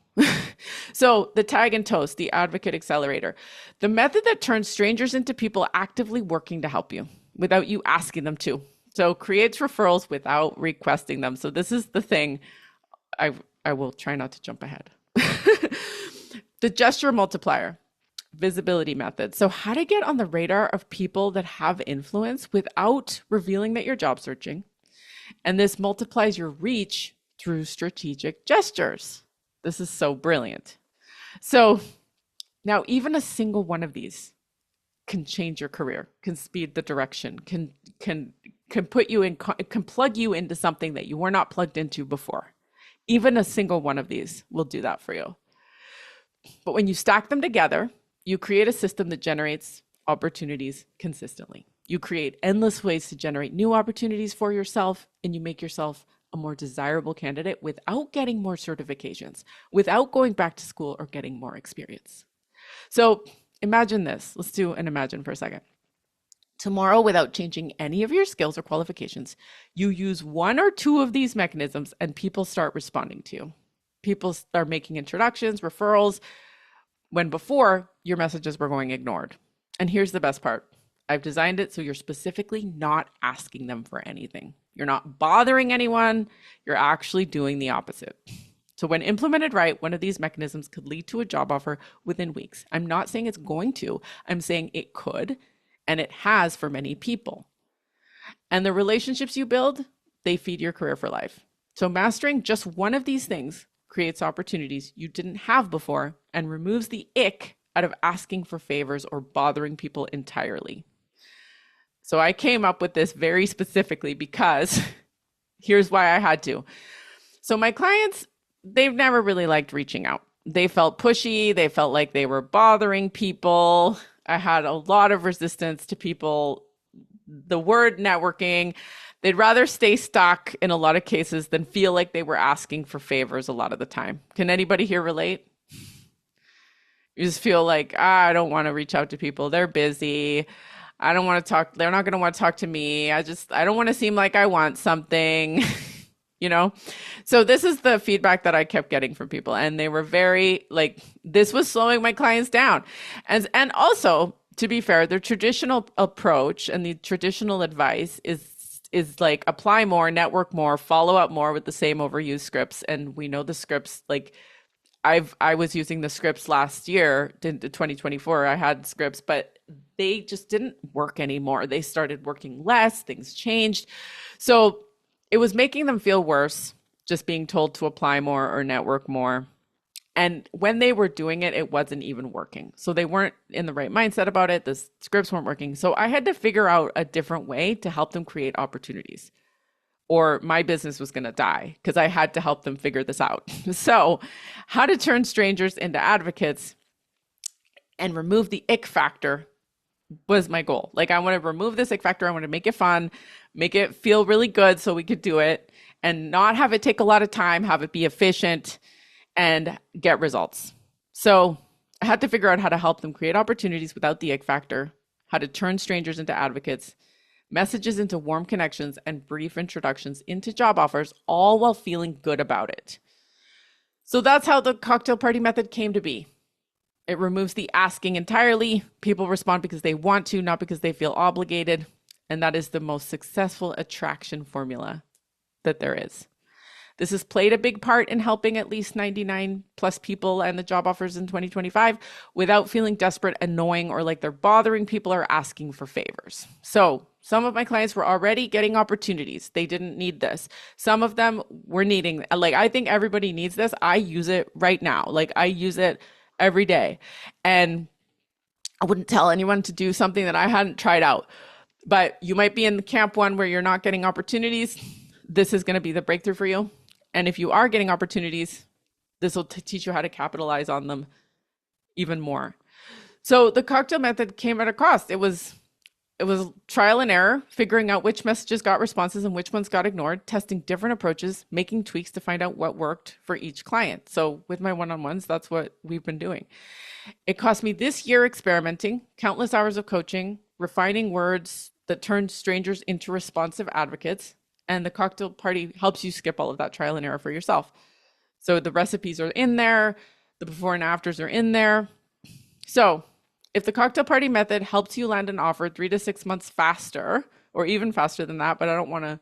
So the tag and toast, the advocate accelerator, the method that turns strangers into people actively working to help you without you asking them to. So creates referrals without requesting them. So this is the thing. I will try not to jump ahead. The gesture multiplier, visibility method. So how to get on the radar of people that have influence without revealing that you're job searching. And this multiplies your reach through strategic gestures. This is so brilliant. So now even a single one of these can change your career, can speed the direction, can put you in, can plug you into something that you were not plugged into before. Even a single one of these will do that for you. But when you stack them together, you create a system that generates opportunities consistently. You create endless ways to generate new opportunities for yourself, and you make yourself a more desirable candidate without getting more certifications, without going back to school or getting more experience. So imagine this. Let's do an imagine for a second. Tomorrow, without changing any of your skills or qualifications, you use one or two of these mechanisms and people start responding to you. People start making introductions, referrals, when before your messages were going ignored. And here's the best part. I've designed it so you're specifically not asking them for anything. You're not bothering anyone. You're actually doing the opposite. So when implemented right, one of these mechanisms could lead to a job offer within weeks. I'm not saying it's going to. I'm saying it could, and it has for many people. And the relationships you build, they feed your career for life. So mastering just one of these things creates opportunities you didn't have before and removes the ick out of asking for favors or bothering people entirely. So I came up with this very specifically because here's why I had to. So my clients, they've never really liked reaching out. They felt pushy. They felt like they were bothering people. I had a lot of resistance to people. The word networking, they'd rather stay stuck in a lot of cases than feel like they were asking for favors a lot of the time. Can anybody here relate? You just feel like, I don't want to reach out to people. They're busy. I don't want to talk. They're not going to want to talk to me. I don't want to seem like I want something, you know? So this is the feedback that I kept getting from people. And they were very like, this was slowing my clients down. And also, to be fair, the traditional approach and the traditional advice is like apply more, network more, follow up more with the same overused scripts. And we know the scripts, like I was using the scripts last year, 2024, I had scripts, but they just didn't work anymore. They started working less, things changed. So it was making them feel worse, just being told to apply more or network more. And when they were doing it, it wasn't even working. So they weren't in the right mindset about it. The scripts weren't working. So I had to figure out a different way to help them create opportunities, or my business was going to die because I had to help them figure this out. So how to turn strangers into advocates and remove the ick factor was my goal. Like, I want to remove this ick factor. I want to make it fun, make it feel really good so we could do it and not have it take a lot of time, have it be efficient and get results. So I had to figure out how to help them create opportunities without the ick factor, how to turn strangers into advocates, messages into warm connections, and brief introductions into job offers, all while feeling good about it. So that's how the cocktail party method came to be. It removes the asking entirely. People respond because they want to, not because they feel obligated. And that is the most successful attraction formula that there is. This has played a big part in helping at least 99 plus people and the job offers in 2025 without feeling desperate, annoying, or like they're bothering people or asking for favors. So some of my clients were already getting opportunities. They didn't need this. Some of them were needing, like, I think everybody needs this. I use it right now. Like, I use it every day. And I wouldn't tell anyone to do something that I hadn't tried out. But you might be in the camp one where you're not getting opportunities. This is going to be the breakthrough for you. And if you are getting opportunities, this will teach you how to capitalize on them even more. So the cocktail method came at a cost. It was trial and error, figuring out which messages got responses and which ones got ignored, testing different approaches, making tweaks to find out what worked for each client. So with my one-on-ones, that's what we've been doing. It cost me this year experimenting, countless hours of coaching, refining words that turned strangers into responsive advocates. And the cocktail party helps you skip all of that trial and error for yourself. So the recipes are in there, the before and afters are in there. So if the cocktail party method helps you land an offer 3 to 6 months faster, or even faster than that, but I don't want to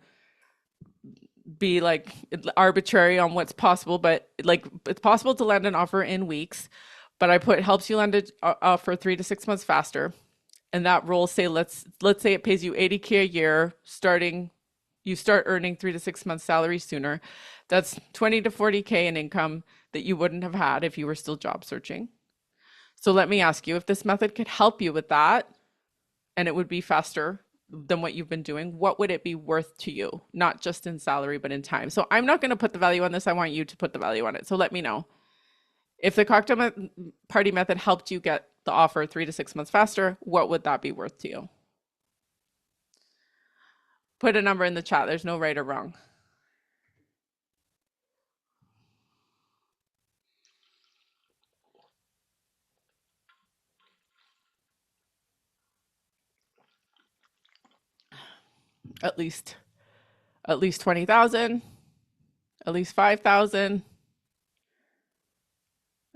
be like arbitrary on what's possible, but like it's possible to land an offer in weeks, but I put helps you land an offer 3 to 6 months faster. And that role, say, let's say it pays you $80K a year you start earning 3 to 6 months salary sooner. That's $20 to $40K in income that you wouldn't have had if you were still job searching. So let me ask you, if this method could help you with that, and it would be faster than what you've been doing, what would it be worth to you? Not just in salary, but in time. So I'm not going to put the value on this. I want you to put the value on it. So let me know. If the cocktail party method helped you get the offer 3 to 6 months faster, what would that be worth to you? Put a number in the chat. There's no right or wrong. At least 20,000, at least 5,000,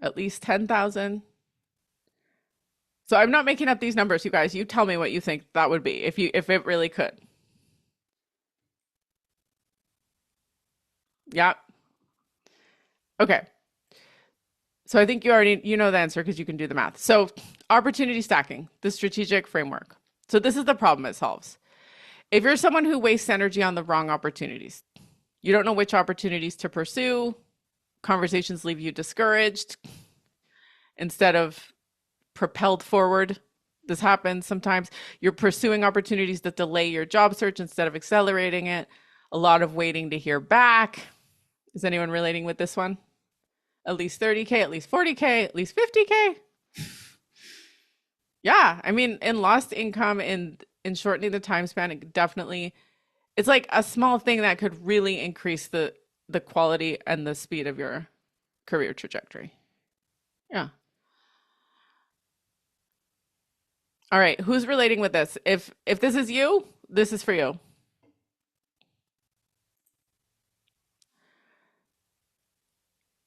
at least 10,000. So I'm not making up these numbers, you guys. You tell me what you think that would be if it really could. Yeah. Okay. So I think you know the answer because you can do the math. So opportunity stacking, the strategic framework. So this is the problem it solves. If you're someone who wastes energy on the wrong opportunities, you don't know which opportunities to pursue, conversations leave you discouraged instead of propelled forward. This happens sometimes. You're pursuing opportunities that delay your job search instead of accelerating it. A lot of waiting to hear back. Is anyone relating with this one? At least 30K, at least 40K, at least 50K. Yeah, I mean, in lost income, in shortening the time span, it's like a small thing that could really increase the quality and the speed of your career trajectory. Yeah. All right, who's relating with this? If this is you, this is for you.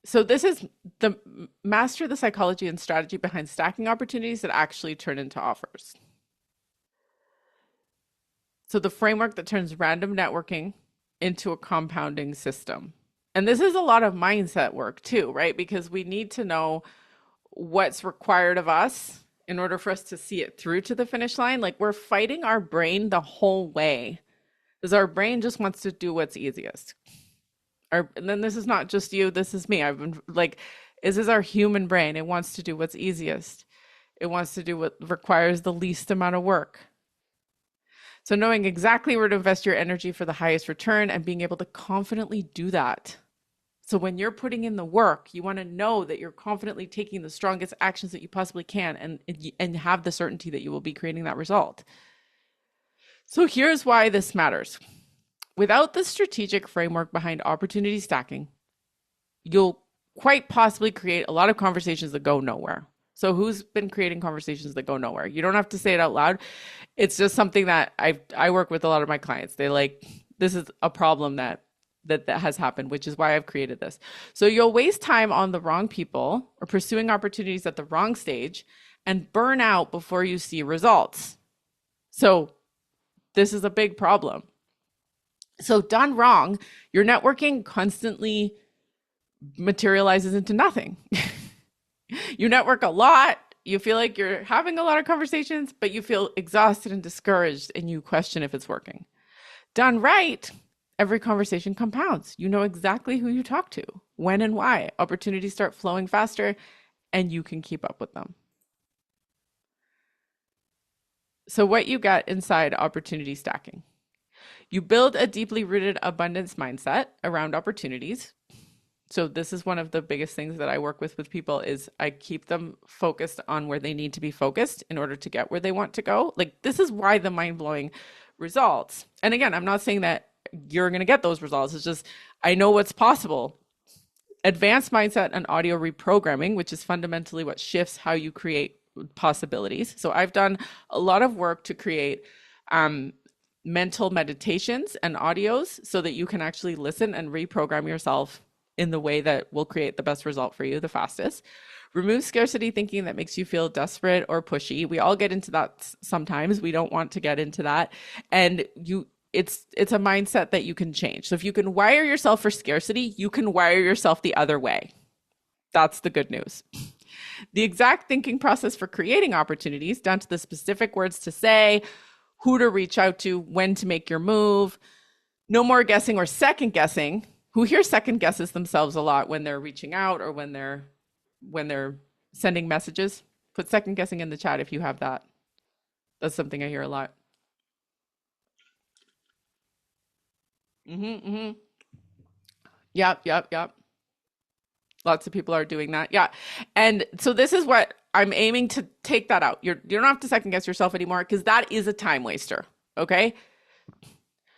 So this is the master the psychology and strategy behind stacking opportunities that actually turn into offers. So the framework that turns random networking into a compounding system. And this is a lot of mindset work too, right? Because we need to know what's required of us in order for us to see it through to the finish line. Like we're fighting our brain the whole way because our brain just wants to do what's easiest. And then this is not just you, this is me. I've been like, this is our human brain. It wants to do what's easiest. It wants to do what requires the least amount of work. So knowing exactly where to invest your energy for the highest return and being able to confidently do that. So when you're putting in the work, you want to know that you're confidently taking the strongest actions that you possibly can and have the certainty that you will be creating that result. So here's why this matters. Without the strategic framework behind opportunity stacking, you'll quite possibly create a lot of conversations that go nowhere. So who's been creating conversations that go nowhere? You don't have to say it out loud. It's just something that I work with a lot of my clients. They like, this is a problem that has happened, which is why I've created this. So you'll waste time on the wrong people or pursuing opportunities at the wrong stage and burn out before you see results. So this is a big problem. So done wrong, your networking constantly materializes into nothing. You network a lot, you feel like you're having a lot of conversations, but you feel exhausted and discouraged and you question if it's working. Done right, every conversation compounds. You know exactly who you talk to, when and why. Opportunities start flowing faster and you can keep up with them. So what you get inside opportunity stacking. You build a deeply rooted abundance mindset around opportunities. So this is one of the biggest things that I work with people is I keep them focused on where they need to be focused in order to get where they want to go. Like this is why the mind-blowing results. And again, I'm not saying that you're going to get those results. It's just, I know what's possible. Advanced mindset and audio reprogramming, which is fundamentally what shifts how you create possibilities. So I've done a lot of work to create mental meditations and audios so that you can actually listen and reprogram yourself in the way that will create the best result for you the fastest. Remove scarcity thinking that makes you feel desperate or pushy. We all get into that sometimes. We don't want to get into that. And it's a mindset that you can change. So if you can wire yourself for scarcity, you can wire yourself the other way. That's the good news. The exact thinking process for creating opportunities, down to the specific words to say, who to reach out to, when to make your move. No more guessing or second guessing. Who here second guesses themselves a lot when they're reaching out or when they're sending messages? Put second guessing in the chat if you have that. That's something I hear a lot. Yep, yep, yep. Lots of people are doing that. Yeah. And so this is what I'm aiming to take that out. You don't have to second guess yourself anymore because that is a time waster. Okay.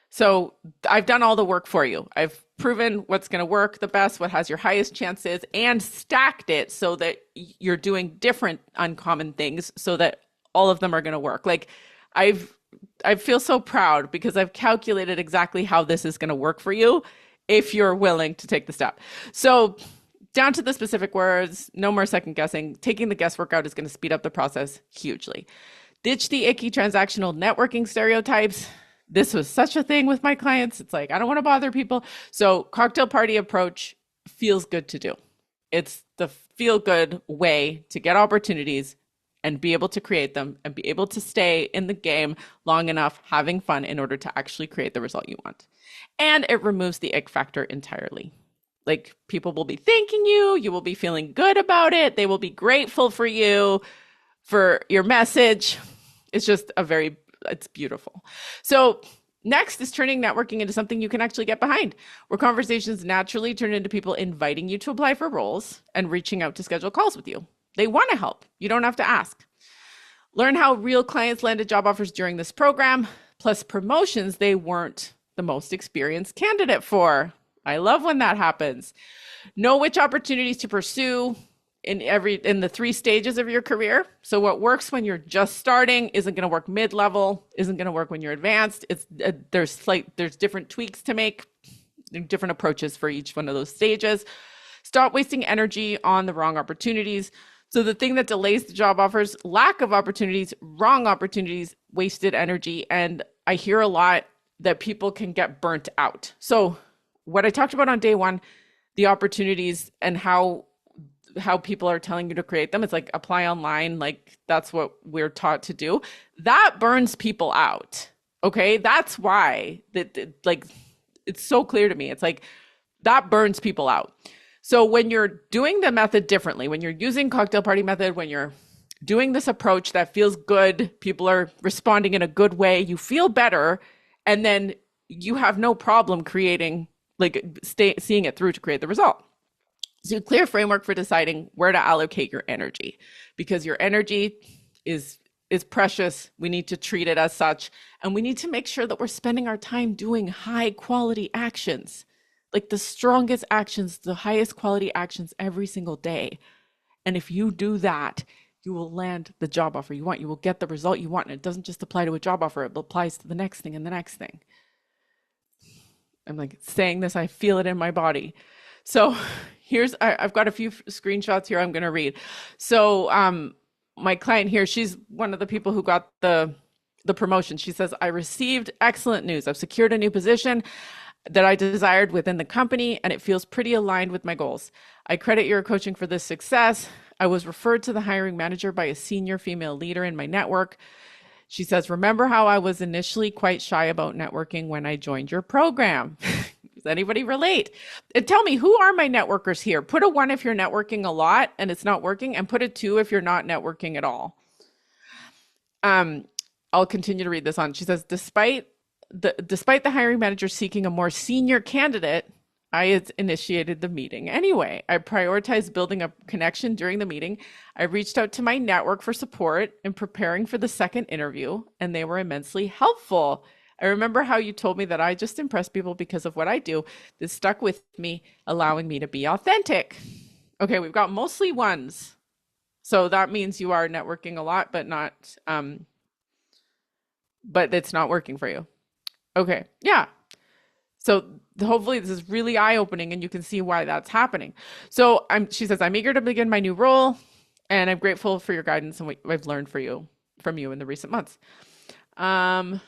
So I've done all the work for you. I've proven what's going to work the best, what has your highest chances, and stacked it so that you're doing different uncommon things so that all of them are going to work. Like I've I feel so proud because I've calculated exactly how this is going to work for you if you're willing to take the step. So down to the specific words, no more second guessing. Taking the guesswork out is going to speed up the process hugely. Ditch the icky transactional networking stereotypes. This was such a thing with my clients. It's like, I don't want to bother people. So cocktail party approach feels good to do. It's the feel good way to get opportunities and be able to create them and be able to stay in the game long enough having fun in order to actually create the result you want. And it removes the ick factor entirely. Like people will be thanking you, you will be feeling good about it, they will be grateful for you, for your message. It's just it's beautiful. So next is turning networking into something you can actually get behind, where conversations naturally turn into people inviting you to apply for roles and reaching out to schedule calls with you. They want to help. You don't have to ask. Learn how real clients landed job offers during this program, plus promotions they weren't the most experienced candidate for. I love when that happens. Know which opportunities to pursue in the 3 stages of your career. So what works when you're just starting isn't going to work mid-level, isn't going to work when you're advanced. There's different tweaks to make, different approaches for each one of those stages. Stop wasting energy on the wrong opportunities. So the thing that delays the job offers, lack of opportunities, wrong opportunities, wasted energy. And I hear a lot that people can get burnt out. So what I talked about on day 1, the opportunities and how people are telling you to create them, it's like apply online, like that's what we're taught to do. That burns people out. Okay, that's why like it's so clear to me. It's like that burns people out. So when you're doing the method differently, when you're using cocktail party method, when you're doing this approach that feels good, people are responding in a good way, you feel better, and then you have no problem creating, seeing it through to create the result. So a clear framework for deciding where to allocate your energy, because your energy is precious. We need to treat it as such, and we need to make sure that we're spending our time doing high quality actions, like the strongest actions, the highest quality actions every single day. And if you do that, you will land the job offer you want. You will get the result you want. And it doesn't just apply to a job offer, it applies to the next thing and the next thing. I'm like saying this, I feel it in my body. So I've got a few screenshots here I'm going to read. So my client here, she's one of the people who got the promotion. She says, I received excellent news. I've secured a new position that I desired within the company, and it feels pretty aligned with my goals. I credit your coaching for this success. I was referred to the hiring manager by a senior female leader in my network. She says, remember how I was initially quite shy about networking when I joined your program? Does anybody relate? And tell me, who are my networkers here? Put a 1 if you're networking a lot and it's not working, and put a 2 if you're not networking at all. I'll continue to read this on. She says, despite the hiring manager seeking a more senior candidate, I initiated the meeting anyway. I prioritized building a connection during the meeting. I reached out to my network for support in preparing for the second interview, and they were immensely helpful. I remember how you told me that I just impress people because of what I do. This stuck with me, allowing me to be authentic. Okay, we've got mostly 1s. So that means you are networking a lot, but it's not working for you. Okay, yeah. So hopefully this is really eye-opening and you can see why that's happening. So she says, I'm eager to begin my new role, and I'm grateful for your guidance and what I've learned from you in the recent months. I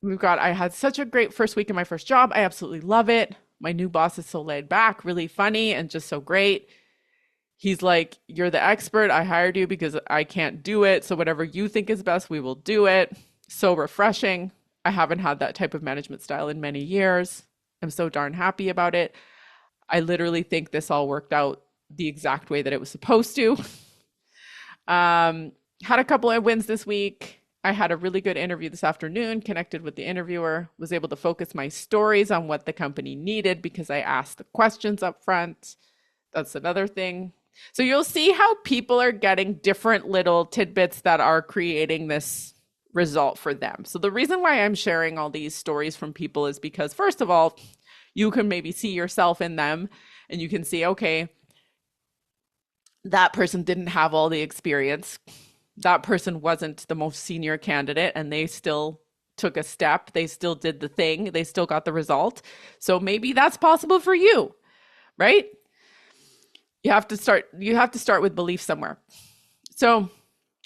had such a great first week in my first job. I absolutely love it. My new boss is so laid back, really funny, and just so great. He's like, you're the expert. I hired you because I can't do it. So whatever you think is best, we will do it. So refreshing. I haven't had that type of management style in many years. I'm so darn happy about it. I literally think this all worked out the exact way that it was supposed to. Had a couple of wins this week. I had a really good interview this afternoon, connected with the interviewer, was able to focus my stories on what the company needed because I asked the questions up front. That's another thing. So you'll see how people are getting different little tidbits that are creating this result for them. So the reason why I'm sharing all these stories from people is because, first of all, you can maybe see yourself in them and you can see, okay, that person didn't have all the experience. That person wasn't the most senior candidate and they still took a step. They still did the thing. They still got the result. So maybe that's possible for you, right? You have to start with belief somewhere. So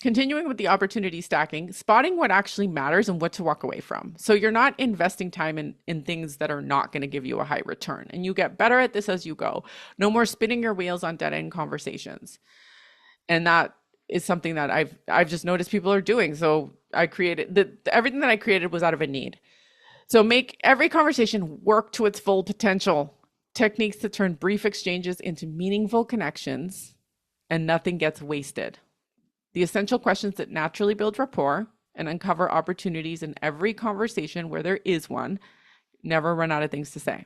continuing with the opportunity stacking, spotting what actually matters and what to walk away from. So you're not investing time in things that are not going to give you a high return. And you get better at this as you go. No more spinning your wheels on dead-end conversations. And that is something that I've just noticed people are doing. So I created everything that I created was out of a need. So make every conversation work to its full potential. Techniques to turn brief exchanges into meaningful connections, and nothing gets wasted. The essential questions that naturally build rapport and uncover opportunities in every conversation where there is one. Never run out of things to say.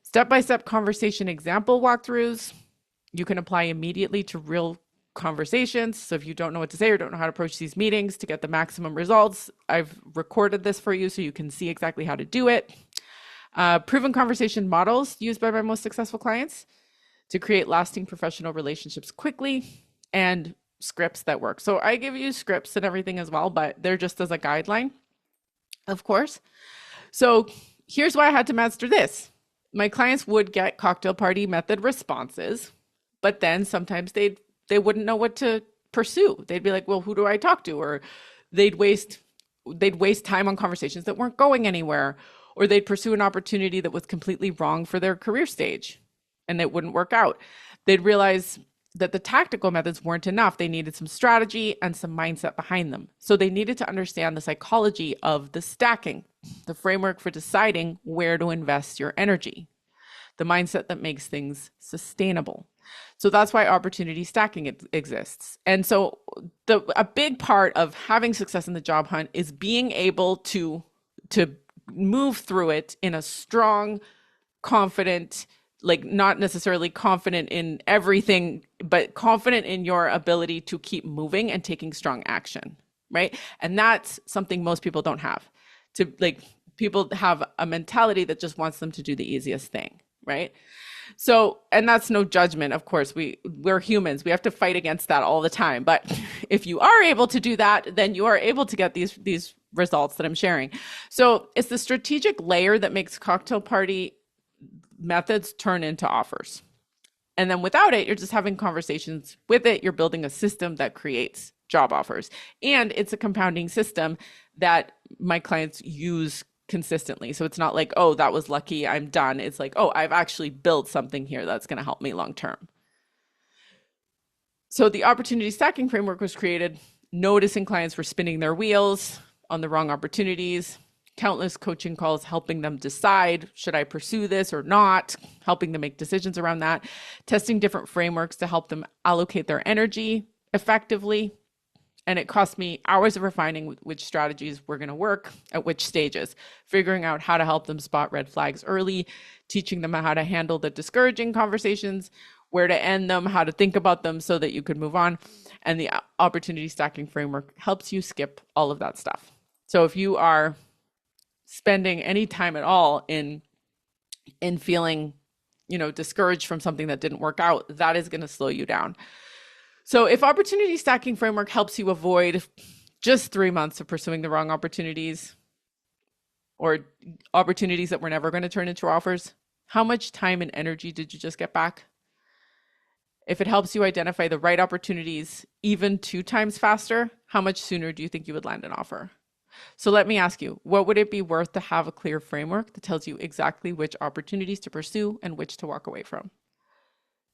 Step-by-step conversation example walkthroughs you can apply immediately to real conversations. So if you don't know what to say or don't know how to approach these meetings to get the maximum results, I've recorded this for you so you can see exactly how to do it. Proven conversation models used by my most successful clients to create lasting professional relationships quickly, and scripts that work. So I give you scripts and everything as well, but they're just as a guideline, of course. So here's why I had to master this. My clients would get cocktail party method responses, but then sometimes they wouldn't know what to pursue. They'd be like, well, who do I talk to? Or they'd waste time on conversations that weren't going anywhere, or they'd pursue an opportunity that was completely wrong for their career stage and it wouldn't work out. They'd realize that the tactical methods weren't enough. They needed some strategy and some mindset behind them. So they needed to understand the psychology of the stacking, the framework for deciding where to invest your energy, the mindset that makes things sustainable. So that's why opportunity stacking exists. And so a big part of having success in the job hunt is being able to move through it in a strong, confident, like not necessarily confident in everything, but confident in your ability to keep moving and taking strong action, right? And that's something most people don't have. People have a mentality that just wants them to do the easiest thing, right? So, and that's no judgment, of course. We're humans. We have to fight against that all the time. But if you are able to do that, then you are able to get these results that I'm sharing. So it's the strategic layer that makes cocktail party methods turn into offers. And then without it, you're just having conversations. With it, you're building a system that creates job offers. And it's a compounding system that my clients use consistently. So it's not like, oh, that was lucky, I'm done. It's like, oh, I've actually built something here that's going to help me long term. So the opportunity stacking framework was created, noticing clients were spinning their wheels on the wrong opportunities, countless coaching calls helping them decide, should I pursue this or not, helping them make decisions around that, testing different frameworks to help them allocate their energy effectively. And it cost me hours of refining which strategies were going to work at which stages, figuring out how to help them spot red flags early, teaching them how to handle the discouraging conversations, where to end them, how to think about them so that you could move on. And the opportunity stacking framework helps you skip all of that stuff. So if you are spending any time at all in feeling, discouraged from something that didn't work out, that is going to slow you down. So if opportunity stacking framework helps you avoid just 3 months of pursuing the wrong opportunities or opportunities that were never going to turn into offers, how much time and energy did you just get back? If it helps you identify the right opportunities even 2 times faster, how much sooner do you think you would land an offer? So let me ask you, what would it be worth to have a clear framework that tells you exactly which opportunities to pursue and which to walk away from?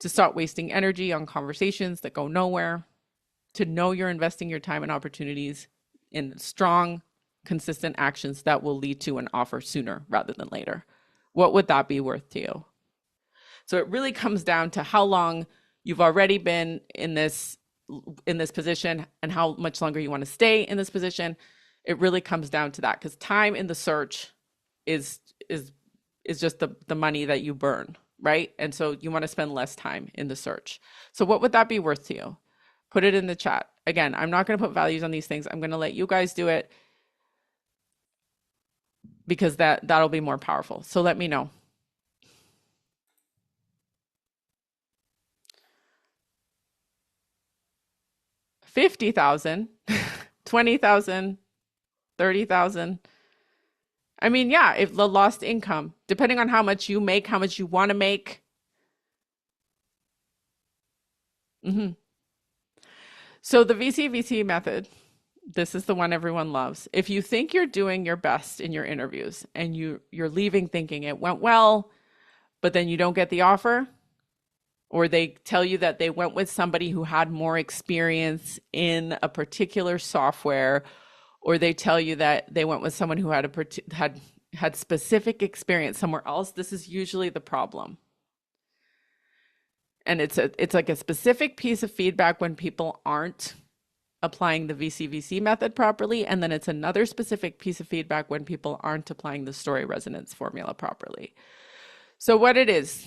To stop wasting energy on conversations that go nowhere, to know you're investing your time and opportunities in strong, consistent actions that will lead to an offer sooner rather than later. What would that be worth to you? So it really comes down to how long you've already been in this in this position and how much longer you want to stay in this position. It really comes down to that, because time in the search is just the money that you burn, right? And so you want to spend less time in the search. So what would that be worth to you? Put it in the chat. Again, I'm not going to put values on these things. I'm going to let you guys do it, because that'll be more powerful. So let me know. 50,000, 20,000, 30,000. I mean, yeah, if the lost income, depending on how much you make, how much you want to make. So the VCVC method, this is the one everyone loves. If you think you're doing your best in your interviews and you're leaving thinking it went well, but then you don't get the offer, or they tell you that they went with somebody who had more experience in a particular software, or they tell you that they went with someone who had specific experience somewhere else, this is usually the problem. And it's like a specific piece of feedback when people aren't applying the VCVC method properly, and then it's another specific piece of feedback when people aren't applying the story resonance formula properly. So what it is,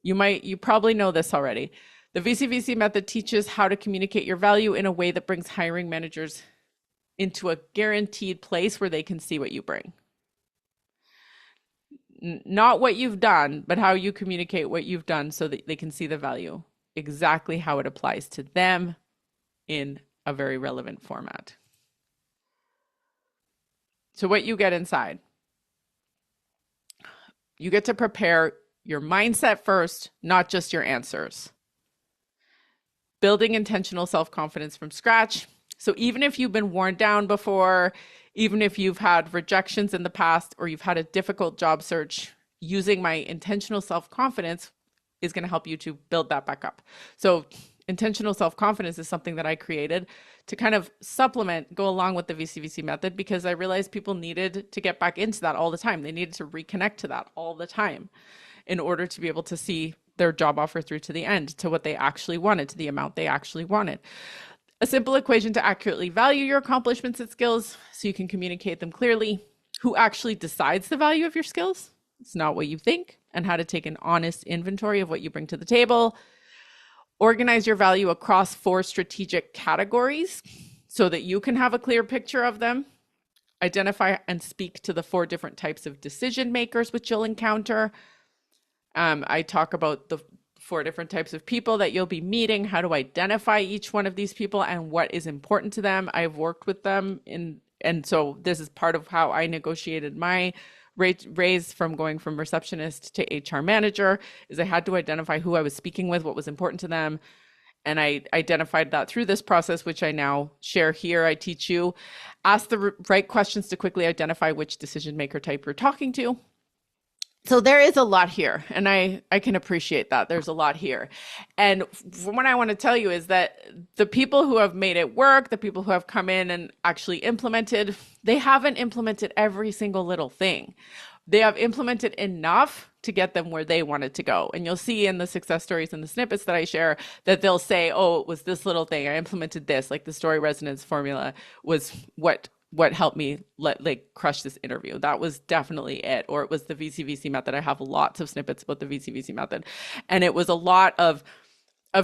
you probably know this already. The VCVC method teaches how to communicate your value in a way that brings hiring managers into a guaranteed place where they can see what you bring. Not what you've done, but how you communicate what you've done so that they can see the value, exactly how it applies to them in a very relevant format. So what you get inside, you get to prepare your mindset first, not just your answers. Building intentional self-confidence from scratch. So even if you've been worn down before, even if you've had rejections in the past, or you've had a difficult job search, using my intentional self-confidence is going to help you to build that back up. So intentional self-confidence is something that I created to kind of go along with the VCVC method, because I realized people needed to get back into that all the time. They needed to reconnect to that all the time in order to be able to see their job offer through to the end, to what they actually wanted, to the amount they actually wanted. A simple equation to accurately value your accomplishments and skills so you can communicate them clearly. Who actually decides the value of your skills? It's not what you think. And how to take an honest inventory of what you bring to the table. Organize your value across 4 strategic categories so that you can have a clear picture of them. Identify and speak to the 4 different types of decision makers which you'll encounter. I talk about the 4 different types of people that you'll be meeting, how to identify each one of these people and what is important to them. I've worked with them and so this is part of how I negotiated my raise from going from receptionist to HR manager, is I had to identify who I was speaking with, what was important to them. And I identified that through this process, which I now share here. I teach you, ask the right questions to quickly identify which decision maker type you're talking to. So there is a lot here, and I can appreciate that. There's a lot here. And what I want to tell you is that the people who have made it work, the people who have come in and actually implemented, they haven't implemented every single little thing. They have implemented enough to get them where they wanted to go. And you'll see in the success stories and the snippets that I share that they'll say, oh, it was this little thing. I implemented this, like the story resonance formula was what helped me crush this interview. That was definitely it. Or it was the VCVC method. I have lots of snippets about the VCVC method. And it was a lot of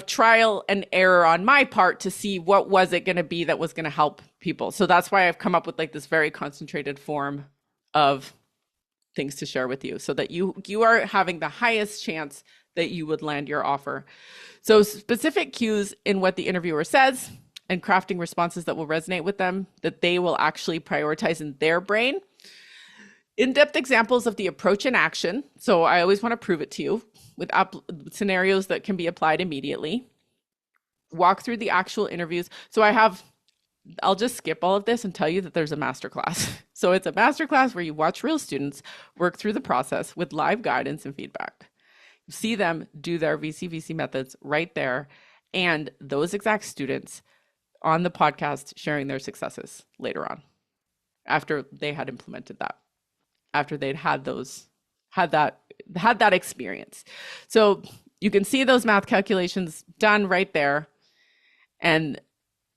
trial and error on my part to see what was it going to be that was going to help people. So that's why I've come up with this very concentrated form of things to share with you so that you are having the highest chance that you would land your offer. So specific cues in what the interviewer says, and crafting responses that will resonate with them, that they will actually prioritize in their brain. In-depth examples of the approach and action. So I always want to prove it to you with scenarios that can be applied immediately. Walk through the actual interviews. So I'll just skip all of this and tell you that there's a masterclass. So it's a masterclass where you watch real students work through the process with live guidance and feedback. You see them do their VCVC methods right there, and those exact students on the podcast sharing their successes later on, after they had implemented that, after they'd had that experience. So you can see those math calculations done right there. And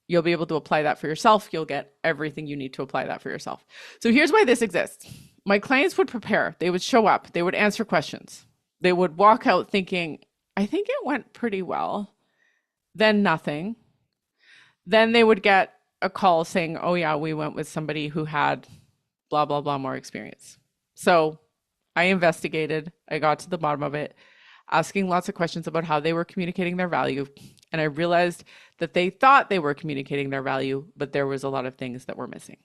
you'll be able to apply that for yourself. You'll get everything you need to apply that for yourself. So here's why this exists. My clients would prepare. They would show up. They would answer questions. They would walk out thinking, I think it went pretty well. Then nothing. Then they would get a call saying, oh yeah, we went with somebody who had blah, blah, blah more experience. So I investigated. I got to the bottom of it, asking lots of questions about how they were communicating their value. And I realized that they thought they were communicating their value, but there was a lot of things that were missing.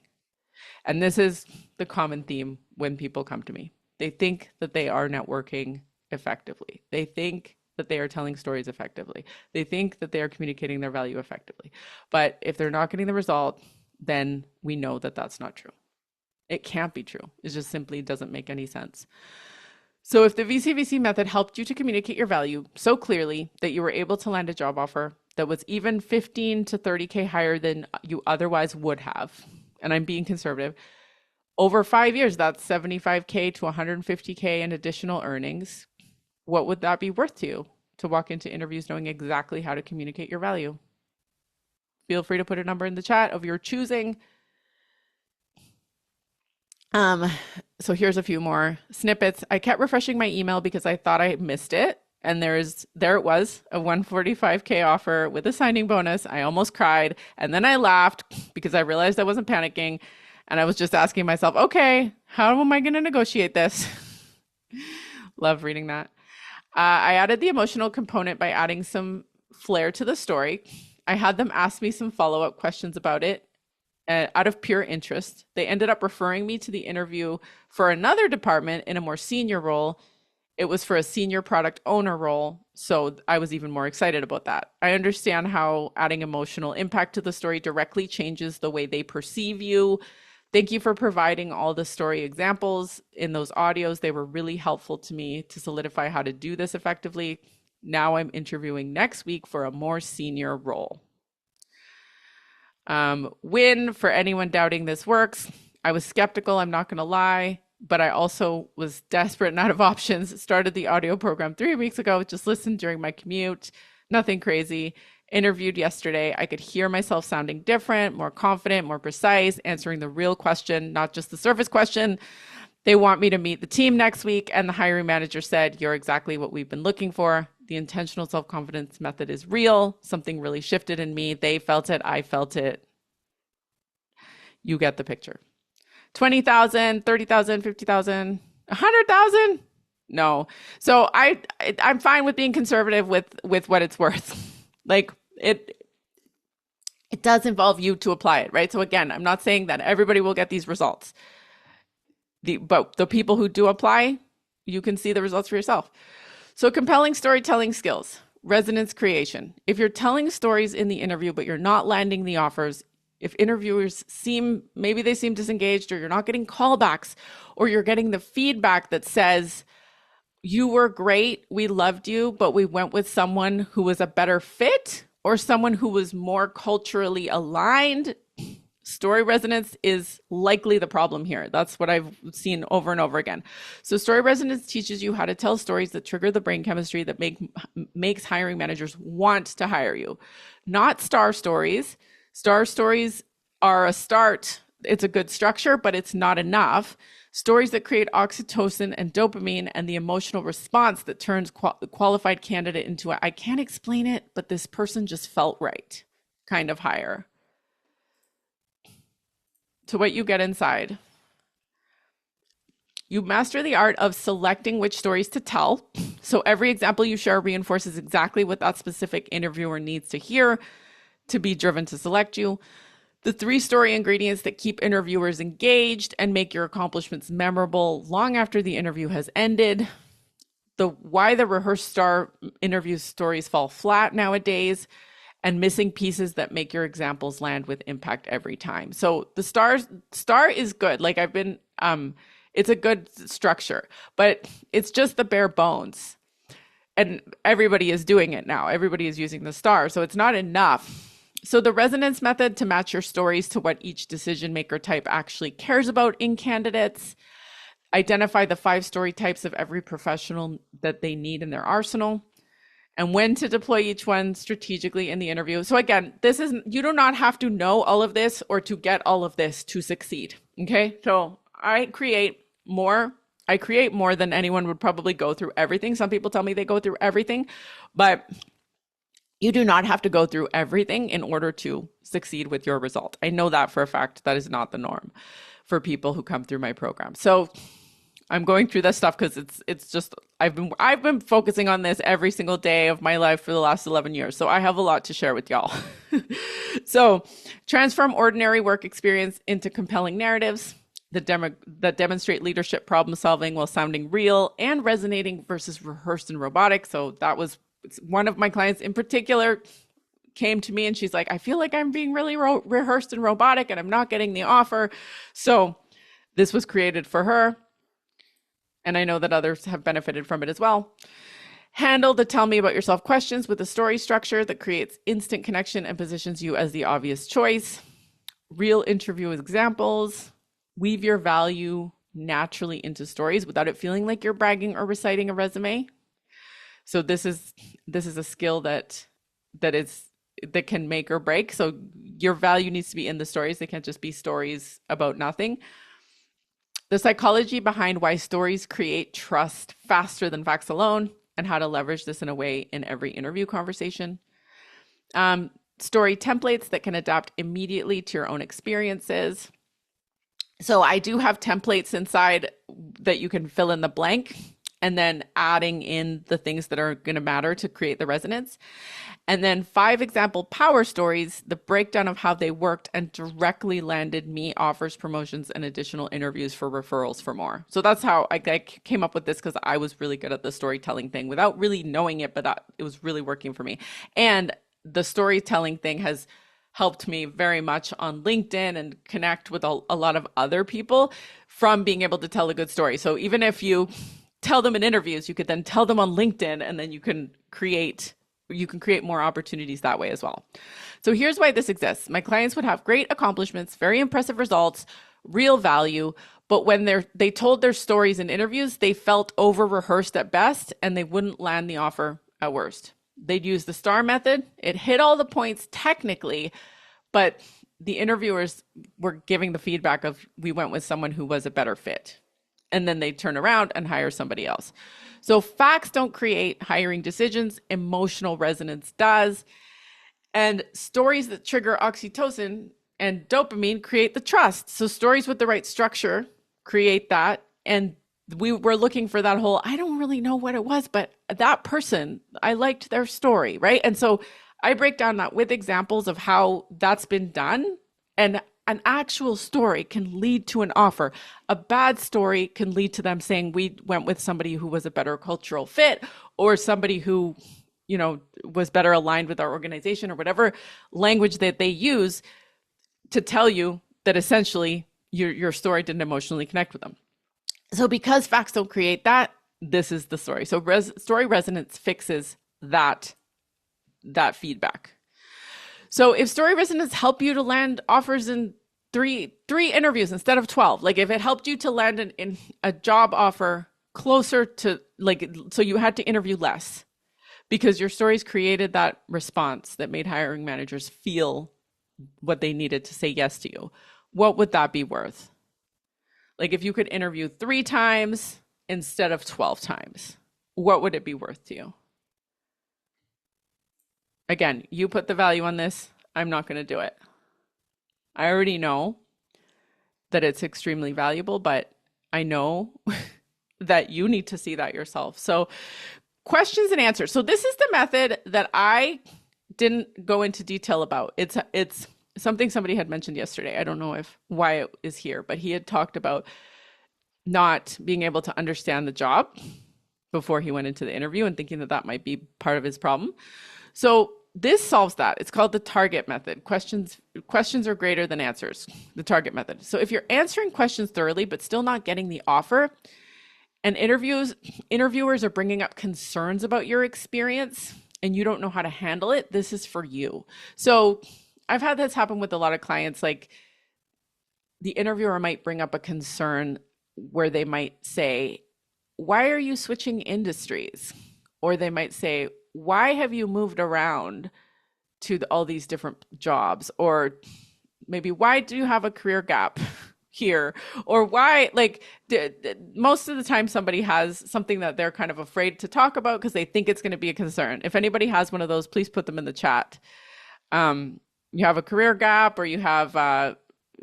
And this is the common theme when people come to me. They think that they are networking effectively. They think that they are telling stories effectively. They think that they are communicating their value effectively. But if they're not getting the result, then we know that that's not true. It can't be true. It just simply doesn't make any sense. So if the VCVC method helped you to communicate your value so clearly that you were able to land a job offer that was even 15 to 30K higher than you otherwise would have, and I'm being conservative, over 5 years, that's 75K to 150K in additional earnings. What would that be worth to you to walk into interviews knowing exactly how to communicate your value? Feel free to put a number in the chat of your choosing. So here's a few more snippets. I kept refreshing my email because I thought I missed it. And there it was, a 145K offer with a signing bonus. I almost cried. And then I laughed because I realized I wasn't panicking. And I was just asking myself, okay, how am I going to negotiate this? Love reading that. I added the emotional component by adding some flair to the story. I had them ask me some follow-up questions about it. Out of pure interest. They ended up referring me to the interview for another department in a more senior role. It was for a senior product owner role, so I was even more excited about that. I understand how adding emotional impact to the story directly changes the way they perceive you. Thank you for providing all the story examples in those audios. They were really helpful to me to solidify how to do this effectively. Now I'm interviewing next week for a more senior role. Win for anyone doubting this works. I was skeptical, I'm not going to lie, but I also was desperate and out of options. Started the audio program 3 weeks ago, just listened during my commute, nothing crazy. Interviewed yesterday. I could hear myself sounding different, more confident, more precise, answering the real question, not just the surface question. They want me to meet the team next week, and the hiring manager said, you're exactly what we've been looking for. The intentional self-confidence method is real. Something really shifted in me. They felt it. I felt it. You get the picture. 20,000, 30,000, 50,000, 100,000? No. So I'm fine with being conservative with what it's worth. Like it does involve you to apply it, right? So again, I'm not saying that everybody will get these results. But the people who do apply, you can see the results for yourself. So compelling storytelling skills, resonance creation. If you're telling stories in the interview, but you're not landing the offers, if interviewers maybe they seem disengaged, or you're not getting callbacks, or you're getting the feedback that says, you were great, we loved you, but we went with someone who was a better fit or someone who was more culturally aligned, story resonance is likely the problem here. That's what I've seen over and over again. So story resonance teaches you how to tell stories that trigger the brain chemistry that makes hiring managers want to hire you. Not star stories. Star stories are a start. It's a good structure, but it's not enough. Stories that create oxytocin and dopamine and the emotional response that turns the qualified candidate into I can't explain it, but this person just felt right kind of hire. To what you get inside. You master the art of selecting which stories to tell. So every example you share reinforces exactly what that specific interviewer needs to hear to be driven to select you. The 3 story ingredients that keep interviewers engaged and make your accomplishments memorable long after the interview has ended. Why the rehearsed star interview stories fall flat nowadays, and missing pieces that make your examples land with impact every time. So the star is good. Like it's a good structure, but it's just the bare bones. And everybody is doing it now. Everybody is using the star. So it's not enough. So the resonance method to match your stories to what each decision maker type actually cares about in candidates. Identify the 5 story types of every professional that they need in their arsenal. and when to deploy each one strategically in the interview. So again, you do not have to know all of this or to get all of this to succeed. Okay. So I create more than anyone would probably go through everything. Some people tell me they go through everything, but you do not have to go through everything in order to succeed with your result. I know that for a fact. That is not the norm for people who come through my program. So I'm going through this stuff because it's just I've been focusing on this every single day of my life for the last 11 years. So I have a lot to share with y'all. So transform ordinary work experience into compelling narratives that demonstrate leadership problem solving while sounding real and resonating versus rehearsed and robotic. So that was one of my clients in particular came to me and she's like, I feel like I'm being really rehearsed and robotic and I'm not getting the offer. So this was created for her. And I know that others have benefited from it as well. Handle the tell me about yourself questions with a story structure that creates instant connection and positions you as the obvious choice. Real interview examples. Weave your value naturally into stories without it feeling like you're bragging or reciting a resume. So this is a skill that can make or break. So your value needs to be in the stories. They can't just be stories about nothing. The psychology behind why stories create trust faster than facts alone, and how to leverage this in a way in every interview conversation. Story templates that can adapt immediately to your own experiences. So I do have templates inside that you can fill in the blank and then adding in the things that are going to matter to create the resonance. And then 5 example power stories, the breakdown of how they worked and directly landed me offers, promotions, and additional interviews for referrals for more. So that's how I came up with this, because I was really good at the storytelling thing without really knowing it, but it was really working for me. And the storytelling thing has helped me very much on LinkedIn and connect with a lot of other people from being able to tell a good story. So even if you tell them in interviews, you could then tell them on LinkedIn, and then you can create more opportunities that way as well. So here's why this exists. My clients would have great accomplishments, very impressive results, real value, but when they told their stories in interviews, they felt over-rehearsed at best, and they wouldn't land the offer at worst. They'd use the STAR method. It hit all the points technically, but the interviewers were giving the feedback of, we went with someone who was a better fit. And then they turn around and hire somebody else. So facts don't create hiring decisions. Emotional resonance does. And stories that trigger oxytocin and dopamine create the trust. So stories with the right structure create that. And we were looking for that whole, I don't really know what it was, but that person, I liked their story, right? And so I break down that with examples of how that's been done. And an actual story can lead to an offer. A bad story can lead to them saying, we went with somebody who was a better cultural fit, or somebody who, was better aligned with our organization, or whatever language that they use to tell you that essentially your story didn't emotionally connect with them. So because facts don't create that, this is the story. So story resonance fixes that feedback. So if story resonance help you to land offers in three interviews instead of 12, like if it helped you to land in a job offer closer to, so you had to interview less because your stories created that response that made hiring managers feel what they needed to say yes to you, what would that be worth? Like if you could interview 3 times instead of 12 times, what would it be worth to you? Again, you put the value on this. I'm not going to do it. I already know that it's extremely valuable, but I know that you need to see that yourself. So questions and answers. So this is the method that I didn't go into detail about. It's something somebody had mentioned yesterday. I don't know why it is here, but he had talked about not being able to understand the job before he went into the interview and thinking that might be part of his problem. So this solves that. It's called the target method. Questions are greater than answers, the target method. So if you're answering questions thoroughly, but still not getting the offer, and interviewers are bringing up concerns about your experience and you don't know how to handle it, this is for you. So I've had this happen with a lot of clients. Like the interviewer might bring up a concern where they might say, why are you switching industries? Or they might say, why have you moved around to all these different jobs? Or maybe why do you have a career gap here? Or why, like, most of the time somebody has something that they're kind of afraid to talk about because they think it's going to be a concern. If anybody has one of those, please put them in the chat. You have a career gap, or you have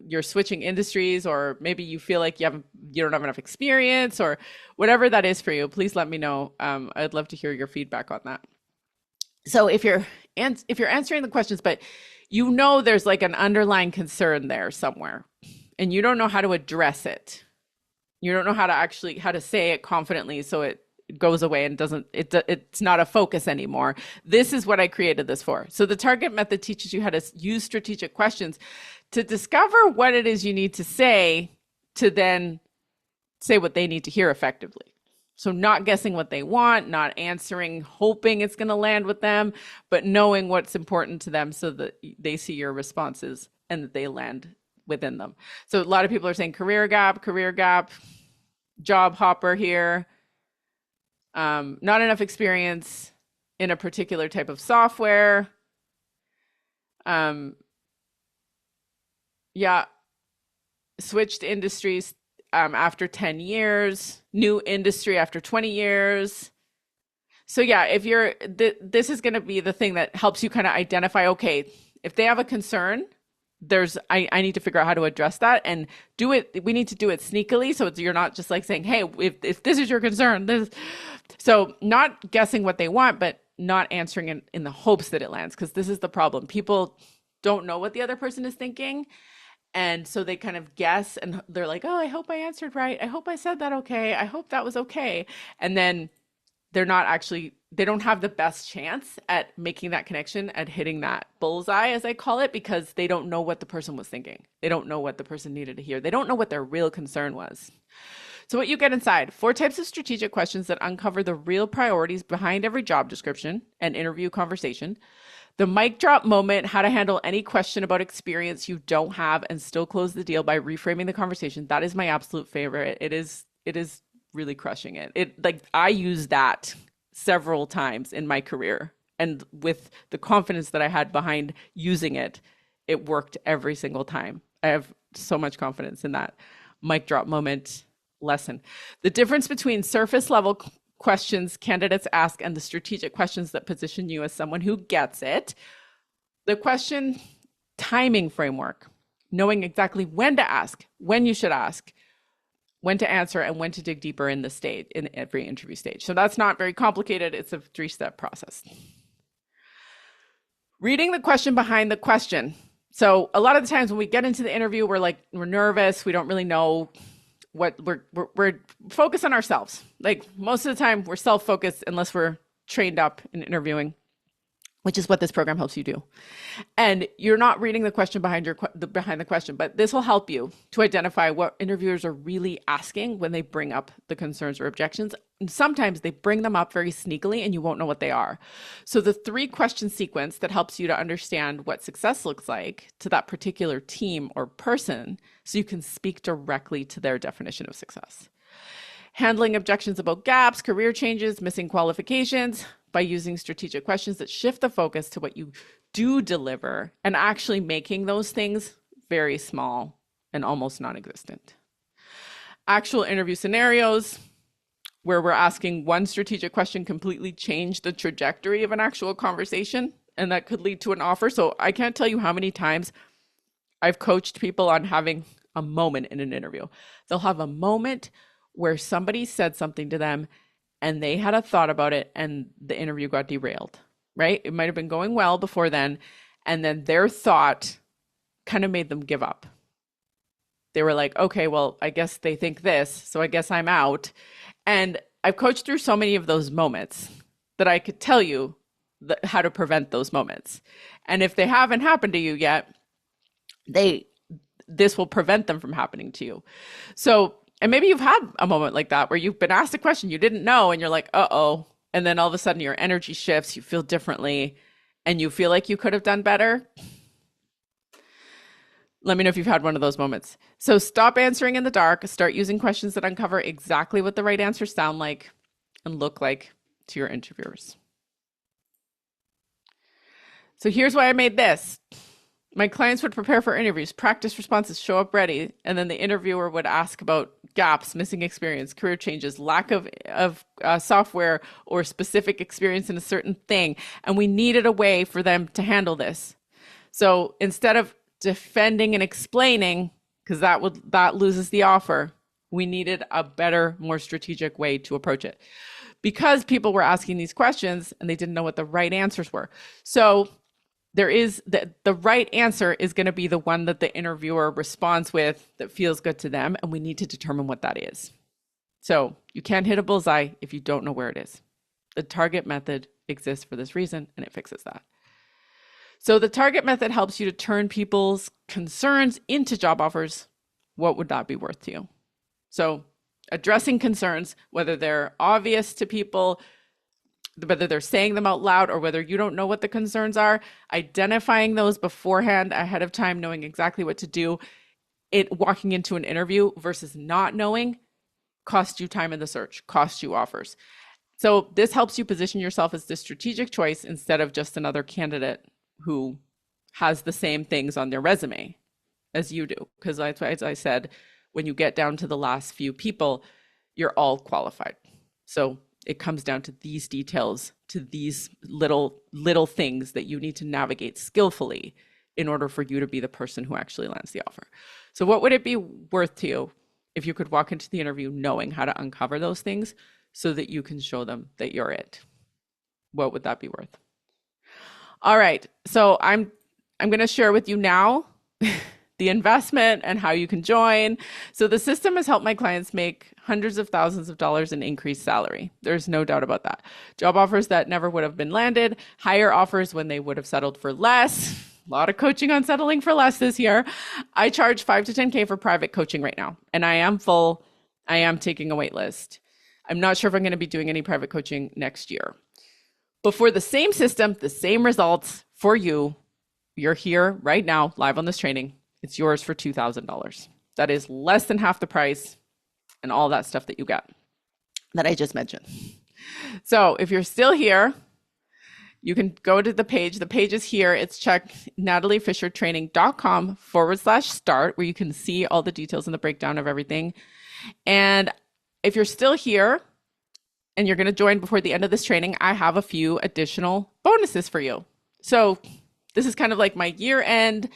you're switching industries, or maybe you feel like you don't have enough experience, or whatever that is for you. Please let me know. I'd love to hear your feedback on that. So if you're answering the questions, but you know there's like an underlying concern there somewhere, and you don't know how to address it, you don't know how to say it confidently so it goes away and it's not a focus anymore. This is what I created this for. So the target method teaches you how to use strategic questions to discover what it is you need to say to then say what they need to hear effectively. So not guessing what they want, not answering, hoping it's going to land with them, but knowing what's important to them so that they see your responses and that they land within them. So a lot of people are saying career gap, job hopper here, not enough experience in a particular type of software. Switched industries after 10 years, new industry after 20 years. So yeah, if this is going to be the thing that helps you kind of identify, okay, if they have a concern, I need to figure out how to address that and do it. We need to do it sneakily. So you're not just like saying, hey, if this is your concern, so not guessing what they want, but not answering in the hopes that it lands. Cause this is the problem. People don't know what the other person is thinking. And so they kind of guess and they're like, oh, I hope I answered right. I hope I said that okay. I hope that was okay. And then they don't have the best chance at making that connection, at hitting that bullseye, as I call it, because they don't know what the person was thinking. They don't know what the person needed to hear. They don't know what their real concern was. So what you get inside, 4 types of strategic questions that uncover the real priorities behind every job description and interview conversation. The mic drop moment, how to handle any question about experience you don't have and still close the deal by reframing the conversation. That is my absolute favorite. It is really crushing it. I use that several times in my career, and with the confidence that I had behind using it, it worked every single time. I have so much confidence in that mic drop moment lesson. The difference between surface level questions candidates ask and the strategic questions that position you as someone who gets it. The question timing framework, knowing exactly when to ask, when you should ask, when to answer, and when to dig deeper in every interview stage. So that's not very complicated. It's a 3-step process. Reading the question behind the question. So a lot of the times when we get into the interview, we're nervous. We don't really know what we're focused on ourselves. Like most of the time we're self-focused unless we're trained up in interviewing, which is what this program helps you do. And you're not reading the question behind the question, but this will help you to identify what interviewers are really asking when they bring up the concerns or objections. And sometimes they bring them up very sneakily and you won't know what they are. So the 3-question sequence that helps you to understand what success looks like to that particular team or person, so you can speak directly to their definition of success. Handling objections about gaps, career changes, missing qualifications, by using strategic questions that shift the focus to what you do deliver and actually making those things very small and almost non-existent. Actual interview scenarios where we're asking one strategic question completely change the trajectory of an actual conversation, and that could lead to an offer. So I can't tell you how many times I've coached people on having a moment in an interview. They'll have a moment where somebody said something to them and they had a thought about it and the interview got derailed, right? It might have been going well before then. And then their thought kind of made them give up. They were like, okay, well, I guess they think this, so I guess I'm out. And I've coached through so many of those moments that I could tell you how to prevent those moments. And if they haven't happened to you yet, this will prevent them from happening to you. So, and maybe you've had a moment like that where you've been asked a question you didn't know and you're like, uh-oh. And then all of a sudden your energy shifts, you feel differently, and you feel like you could have done better. Let me know if you've had one of those moments. So stop answering in the dark. Start using questions that uncover exactly what the right answers sound like and look like to your interviewers. So here's why I made this. My clients would prepare for interviews, practice responses, show up ready, and then the interviewer would ask about gaps, missing experience, career changes, lack of software or specific experience in a certain thing. And we needed a way for them to handle this. So instead of defending and explaining, because that loses the offer, we needed a better, more strategic way to approach it. Because people were asking these questions and they didn't know what the right answers were. So there is the right answer is going to be the one that the interviewer responds with that feels good to them. And we need to determine what that is. So you can't hit a bullseye if you don't know where it is. The target method exists for this reason, and it fixes that. So the target method helps you to turn people's concerns into job offers. What would that be worth to you? So addressing concerns, whether they're obvious to people, whether they're saying them out loud or whether you don't know what the concerns are, identifying those beforehand, ahead of time, knowing exactly what to do, walking into an interview versus not knowing costs you time in the search, costs you offers. So this helps you position yourself as the strategic choice instead of just another candidate who has the same things on their resume as you do. Because as I said, when you get down to the last few people, you're all qualified. So it comes down to these details, to these little things that you need to navigate skillfully in order for you to be the person who actually lands the offer. So what would it be worth to you if you could walk into the interview knowing how to uncover those things so that you can show them that you're it? What would that be worth? All right. So I'm going to share with you now the investment and how you can join. So the system has helped my clients make hundreds of thousands of dollars in increased salary. There's no doubt about that. Job offers that never would have been landed, higher offers when they would have settled for less. A lot of coaching on settling for less this year. I charge 5 to 10K for private coaching right now, and I am full. I am taking a wait list. I'm not sure if I'm going to be doing any private coaching next year. But for the same system, the same results for you, you're here right now, live on this training. It's yours for $2,000. That is less than half the price and all that stuff that you got that I just mentioned. So if you're still here, you can go to the page. The page is here. It's check nataliefishertraining.com/start, where you can see all the details and the breakdown of everything. And if you're still here and you're going to join before the end of this training, I have a few additional bonuses for you. So this is kind of like my year end.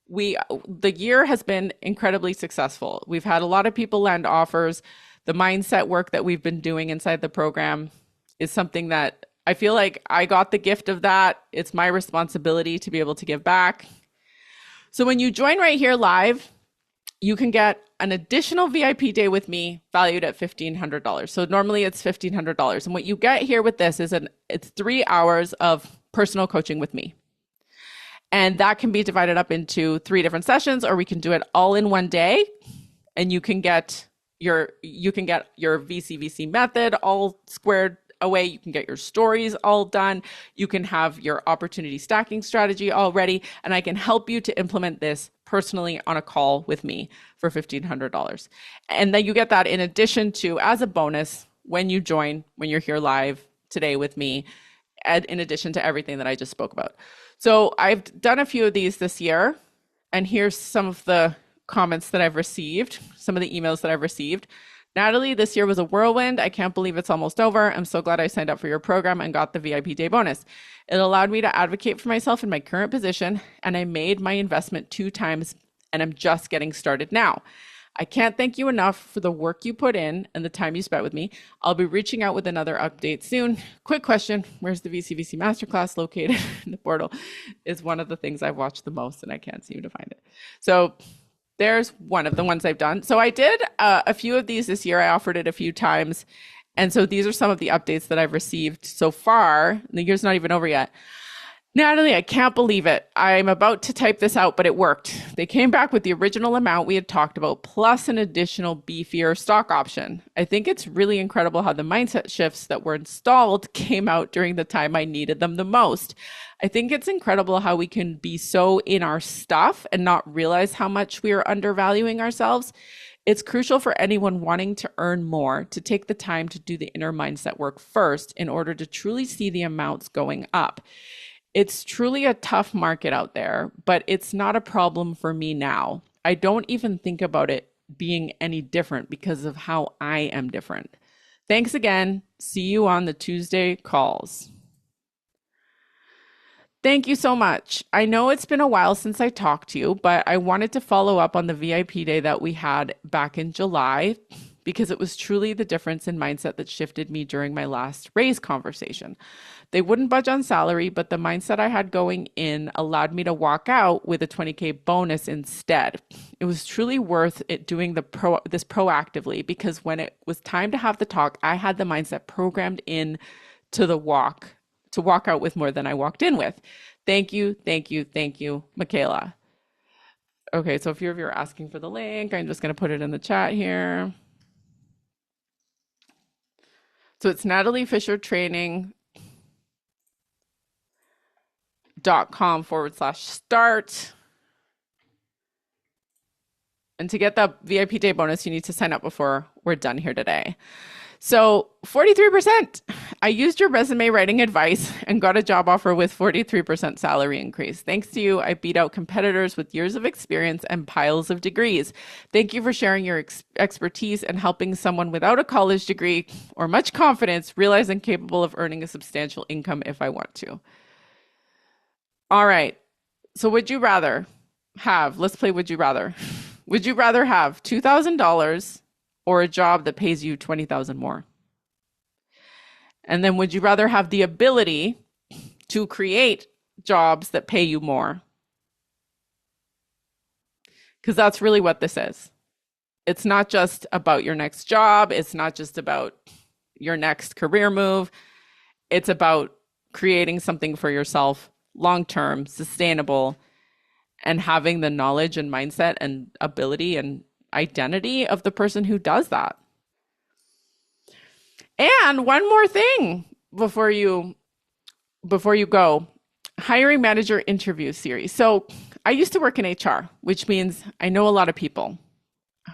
The year has been incredibly successful. We've had a lot of people land offers. The mindset work that we've been doing inside the program is something that I feel like I got the gift of that. It's my responsibility to be able to give back. So when you join right here live, you can get an additional VIP day with me valued at $1,500. So normally it's $1,500. And what you get here with this is it's 3 hours of personal coaching with me. And that can be divided up into 3 different sessions, or we can do it all in one day. And you can get your VCVC method all squared away. You can get your stories all done. You can have your opportunity stacking strategy all ready. And I can help you to implement this personally on a call with me for $1,500. And then you get that in addition to, as a bonus, when you join, when you're here live today with me, and in addition to everything that I just spoke about. So I've done a few of these this year, and here's some of the comments that I've received, some of the emails that I've received. Natalie, this year was a whirlwind. I can't believe it's almost over. I'm so glad I signed up for your program and got the VIP day bonus. It allowed me to advocate for myself in my current position, and I made my investment 2 times, and I'm just getting started now. I can't thank you enough for the work you put in and the time you spent with me. I'll be reaching out with another update soon. Quick question, where's the VCVC Masterclass located? The portal is one of the things I've watched the most, and I can't seem to find it. So there's one of the ones I've done. So I did a few of these this year. I offered it a few times. And so these are some of the updates that I've received so far. The year's not even over yet. Natalie, I can't believe it. I'm about to type this out, but it worked. They came back with the original amount we had talked about, plus an additional beefier stock option. I think it's really incredible how the mindset shifts that were installed came out during the time I needed them the most. I think it's incredible how we can be so in our stuff and not realize how much we are undervaluing ourselves. It's crucial for anyone wanting to earn more to take the time to do the inner mindset work first in order to truly see the amounts going up. It's truly a tough market out there, but it's not a problem for me now. I don't even think about it being any different because of how I am different. Thanks again. See you on the Tuesday calls. Thank you so much. I know it's been a while since I talked to you, but I wanted to follow up on the VIP day that we had back in July because it was truly the difference in mindset that shifted me during my last raise conversation. They wouldn't budge on salary, but the mindset I had going in allowed me to walk out with a 20K bonus instead. It was truly worth it doing this proactively because when it was time to have the talk, I had the mindset programmed in to walk out with more than I walked in with. Thank you, Michaela. Okay, so if you're asking for the link, I'm just going to put it in the chat here. So it's Natalie Fisher Training.com/start. And to get the VIP day bonus, you need to sign up before we're done here today. So 43%. I used your resume writing advice and got a job offer with 43% salary increase. Thanks to you, I beat out competitors with years of experience and piles of degrees. Thank you for sharing your expertise and helping someone without a college degree or much confidence realize I'm capable of earning a substantial income if I want to. All right. So would you rather have, let's play would you rather. Would you rather have $2,000 or a job that pays you $20,000 more? And then would you rather have the ability to create jobs that pay you more? Because that's really what this is. It's not just about your next job. It's not just about your next career move. It's about creating something for yourself, long-term, sustainable, and having the knowledge and mindset and ability and identity of the person who does that. And one more thing before you go, hiring manager interview series. So I used to work in HR, which means I know a lot of people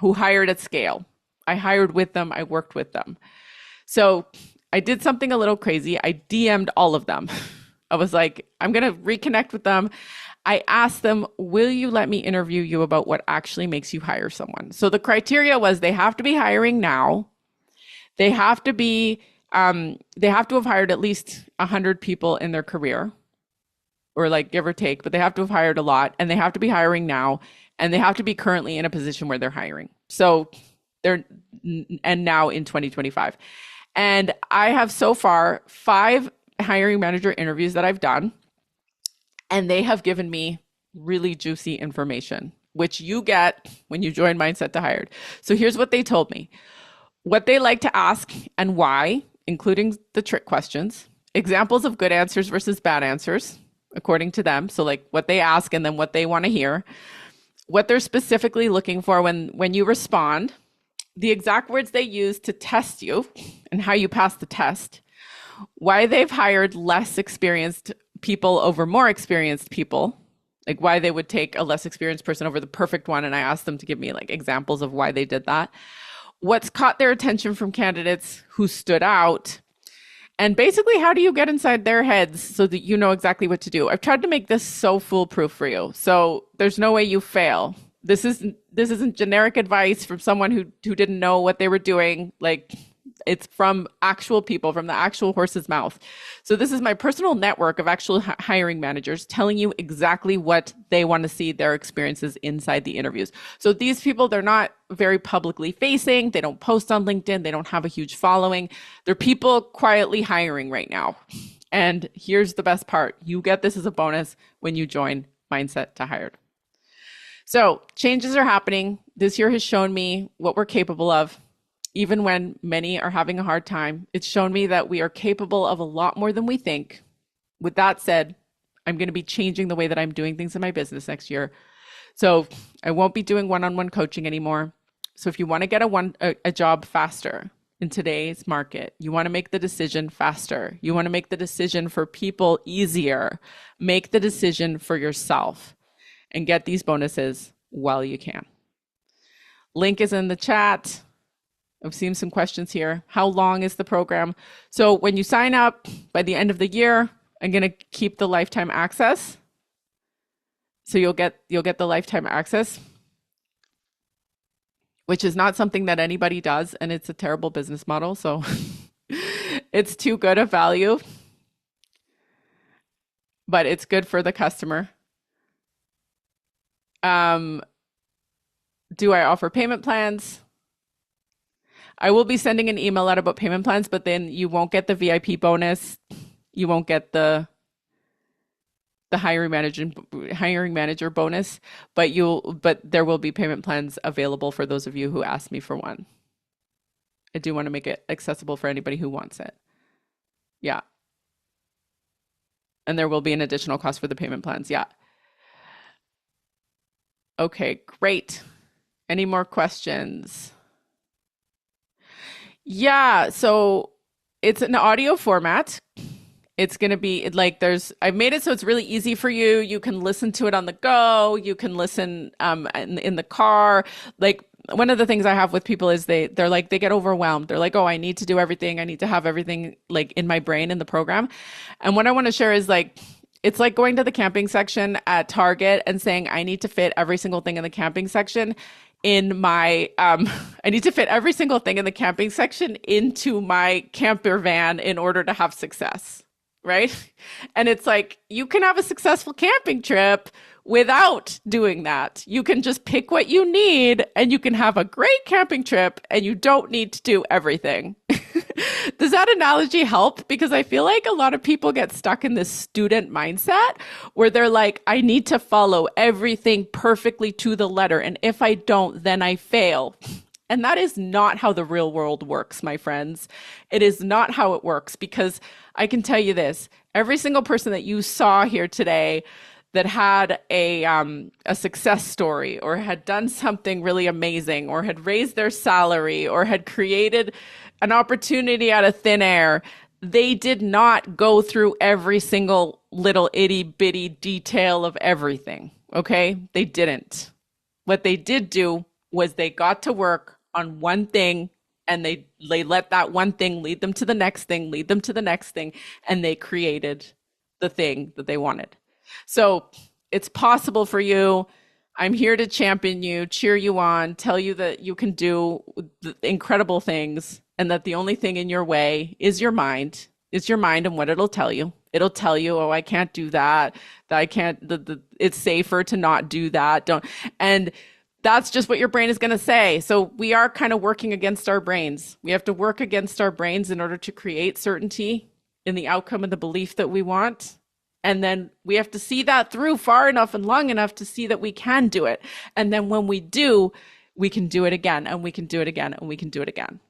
who hired at scale. I hired with them. I worked with them. So I did something a little crazy. I DM'd all of them. I was like, I'm going to reconnect with them. I asked them, will you let me interview you about what actually makes you hire someone? So the criteria was they have to be hiring now. They have to have hired at least 100 people in their career, or like give or take, but they have to have hired a lot, and they have to be hiring now, and they have to be currently in a position where they're hiring. So and now in 2025. And I have so far 5 hiring manager interviews that I've done, and they have given me really juicy information, which you get when you join Mindset to Hired. So here's what they told me. What they like to ask and why, including the trick questions, examples of good answers versus bad answers, according to them. So like what they ask and then what they want to hear, what they're specifically looking for when you respond, the exact words they use to test you and how you pass the test, why they've hired less experienced people over more experienced people, like why they would take a less experienced person over the perfect one. And I asked them to give me like examples of why they did that. What's caught their attention from candidates who stood out, and basically how do you get inside their heads so that you know exactly what to do. I've tried to make this so foolproof for you, so there's no way you fail. This isn't generic advice from someone who didn't know what they were doing. Like, it's from actual people, from the actual horse's mouth. So this is my personal network of actual hiring managers telling you exactly what they want to see their experiences inside the interviews. So these people, they're not very publicly facing. They don't post on LinkedIn. They don't have a huge following. They're people quietly hiring right now. And here's the best part. You get this as a bonus when you join Mindset to Hired. So changes are happening. This year has shown me what we're capable of. Even when many are having a hard time, it's shown me that we are capable of a lot more than we think. With that said, I'm going to be changing the way that I'm doing things in my business next year. So I won't be doing one-on-one coaching anymore. So if you want to get a job faster in today's market, you want to make the decision faster. You want to make the decision for people easier. Make the decision for yourself and get these bonuses while you can. Link is in the chat. I've seen some questions here. How long is the program? So when you sign up by the end of the year, I'm going to keep the lifetime access. So you'll get the lifetime access, which is not something that anybody does, and it's a terrible business model. So it's too good a value, but it's good for the customer. Do I offer payment plans? I will be sending an email out about payment plans, but then you won't get the VIP bonus. You won't get the hiring manager bonus, but there will be payment plans available for those of you who ask me for one. I do want to make it accessible for anybody who wants it. Yeah. And there will be an additional cost for the payment plans. Yeah. Okay, great. Any more questions? Yeah, so it's an audio format. It's going to be like I've made it so it's really easy for you. You can listen to it on the go. You can listen in the car. Like one of the things I have with people is they get overwhelmed. They're like, oh, I need to do everything. I need to have everything like in my brain in the program. And what I want to share is like, it's like going to the camping section at Target and saying, I need to fit every single thing in the camping section in my, I need to fit every single thing in the camping section into my camper van in order to have success. Right? And it's like, you can have a successful camping trip without doing that. You can just pick what you need and you can have a great camping trip and you don't need to do everything. Does that analogy help? Because I feel like a lot of people get stuck in this student mindset where they're like, I need to follow everything perfectly to the letter. And if I don't, then I fail. And that is not how the real world works, my friends. It is not how it works, because I can tell you this, every single person that you saw here today that had a success story or had done something really amazing or had raised their salary or had created an opportunity out of thin air, they did not go through every single little itty bitty detail of everything. Okay? They didn't. What they did do was they got to work on one thing and they let that one thing lead them to the next thing, lead them to the next thing, and they created the thing that they wanted. So it's possible for you. I'm here to champion you, cheer you on, tell you that you can do incredible things and that the only thing in your way is your mind. It's your mind and what it'll tell you. It'll tell you, oh, I can't do that. I can't, it's safer to not do that. And that's just what your brain is going to say. So we are kind of working against our brains. We have to work against our brains in order to create certainty in the outcome and the belief that we want. And then we have to see that through far enough and long enough to see that we can do it. And then when we do, we can do it again, and we can do it again, and we can do it again.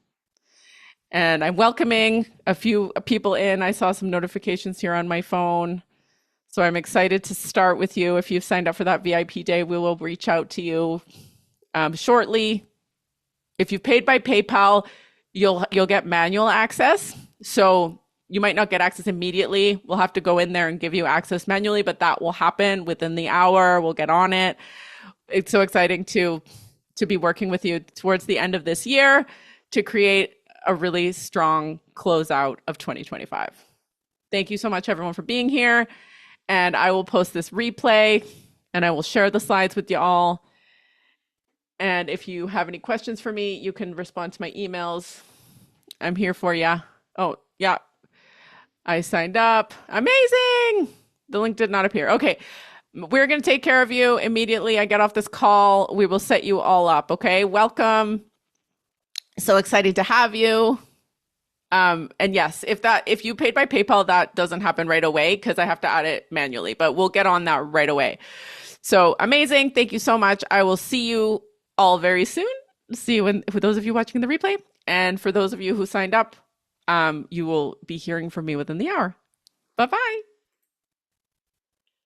And I'm welcoming a few people in. I saw some notifications here on my phone. So I'm excited to start with you. If you've signed up for that VIP day, we will reach out to you shortly. If you've paid by PayPal, you'll get manual access. So you might not get access immediately. We'll have to go in there and give you access manually, but that will happen within the hour. We'll get on it. It's so exciting to be working with you towards the end of this year to create a really strong closeout of 2025. Thank you so much, everyone, for being here. And I will post this replay and I will share the slides with you all. And if you have any questions for me, you can respond to my emails. I'm here for you. Oh, yeah. I signed up. Amazing. The link did not appear. Okay. We're going to take care of you immediately. I get off this call. We will set you all up. Okay. Welcome. So excited to have you. And yes, if you paid by PayPal, that doesn't happen right away because I have to add it manually, but we'll get on that right away. So amazing. Thank you so much. I will see you all very soon. See you for those of you watching the replay. And for those of you who signed up, you will be hearing from me within the hour. Bye-bye.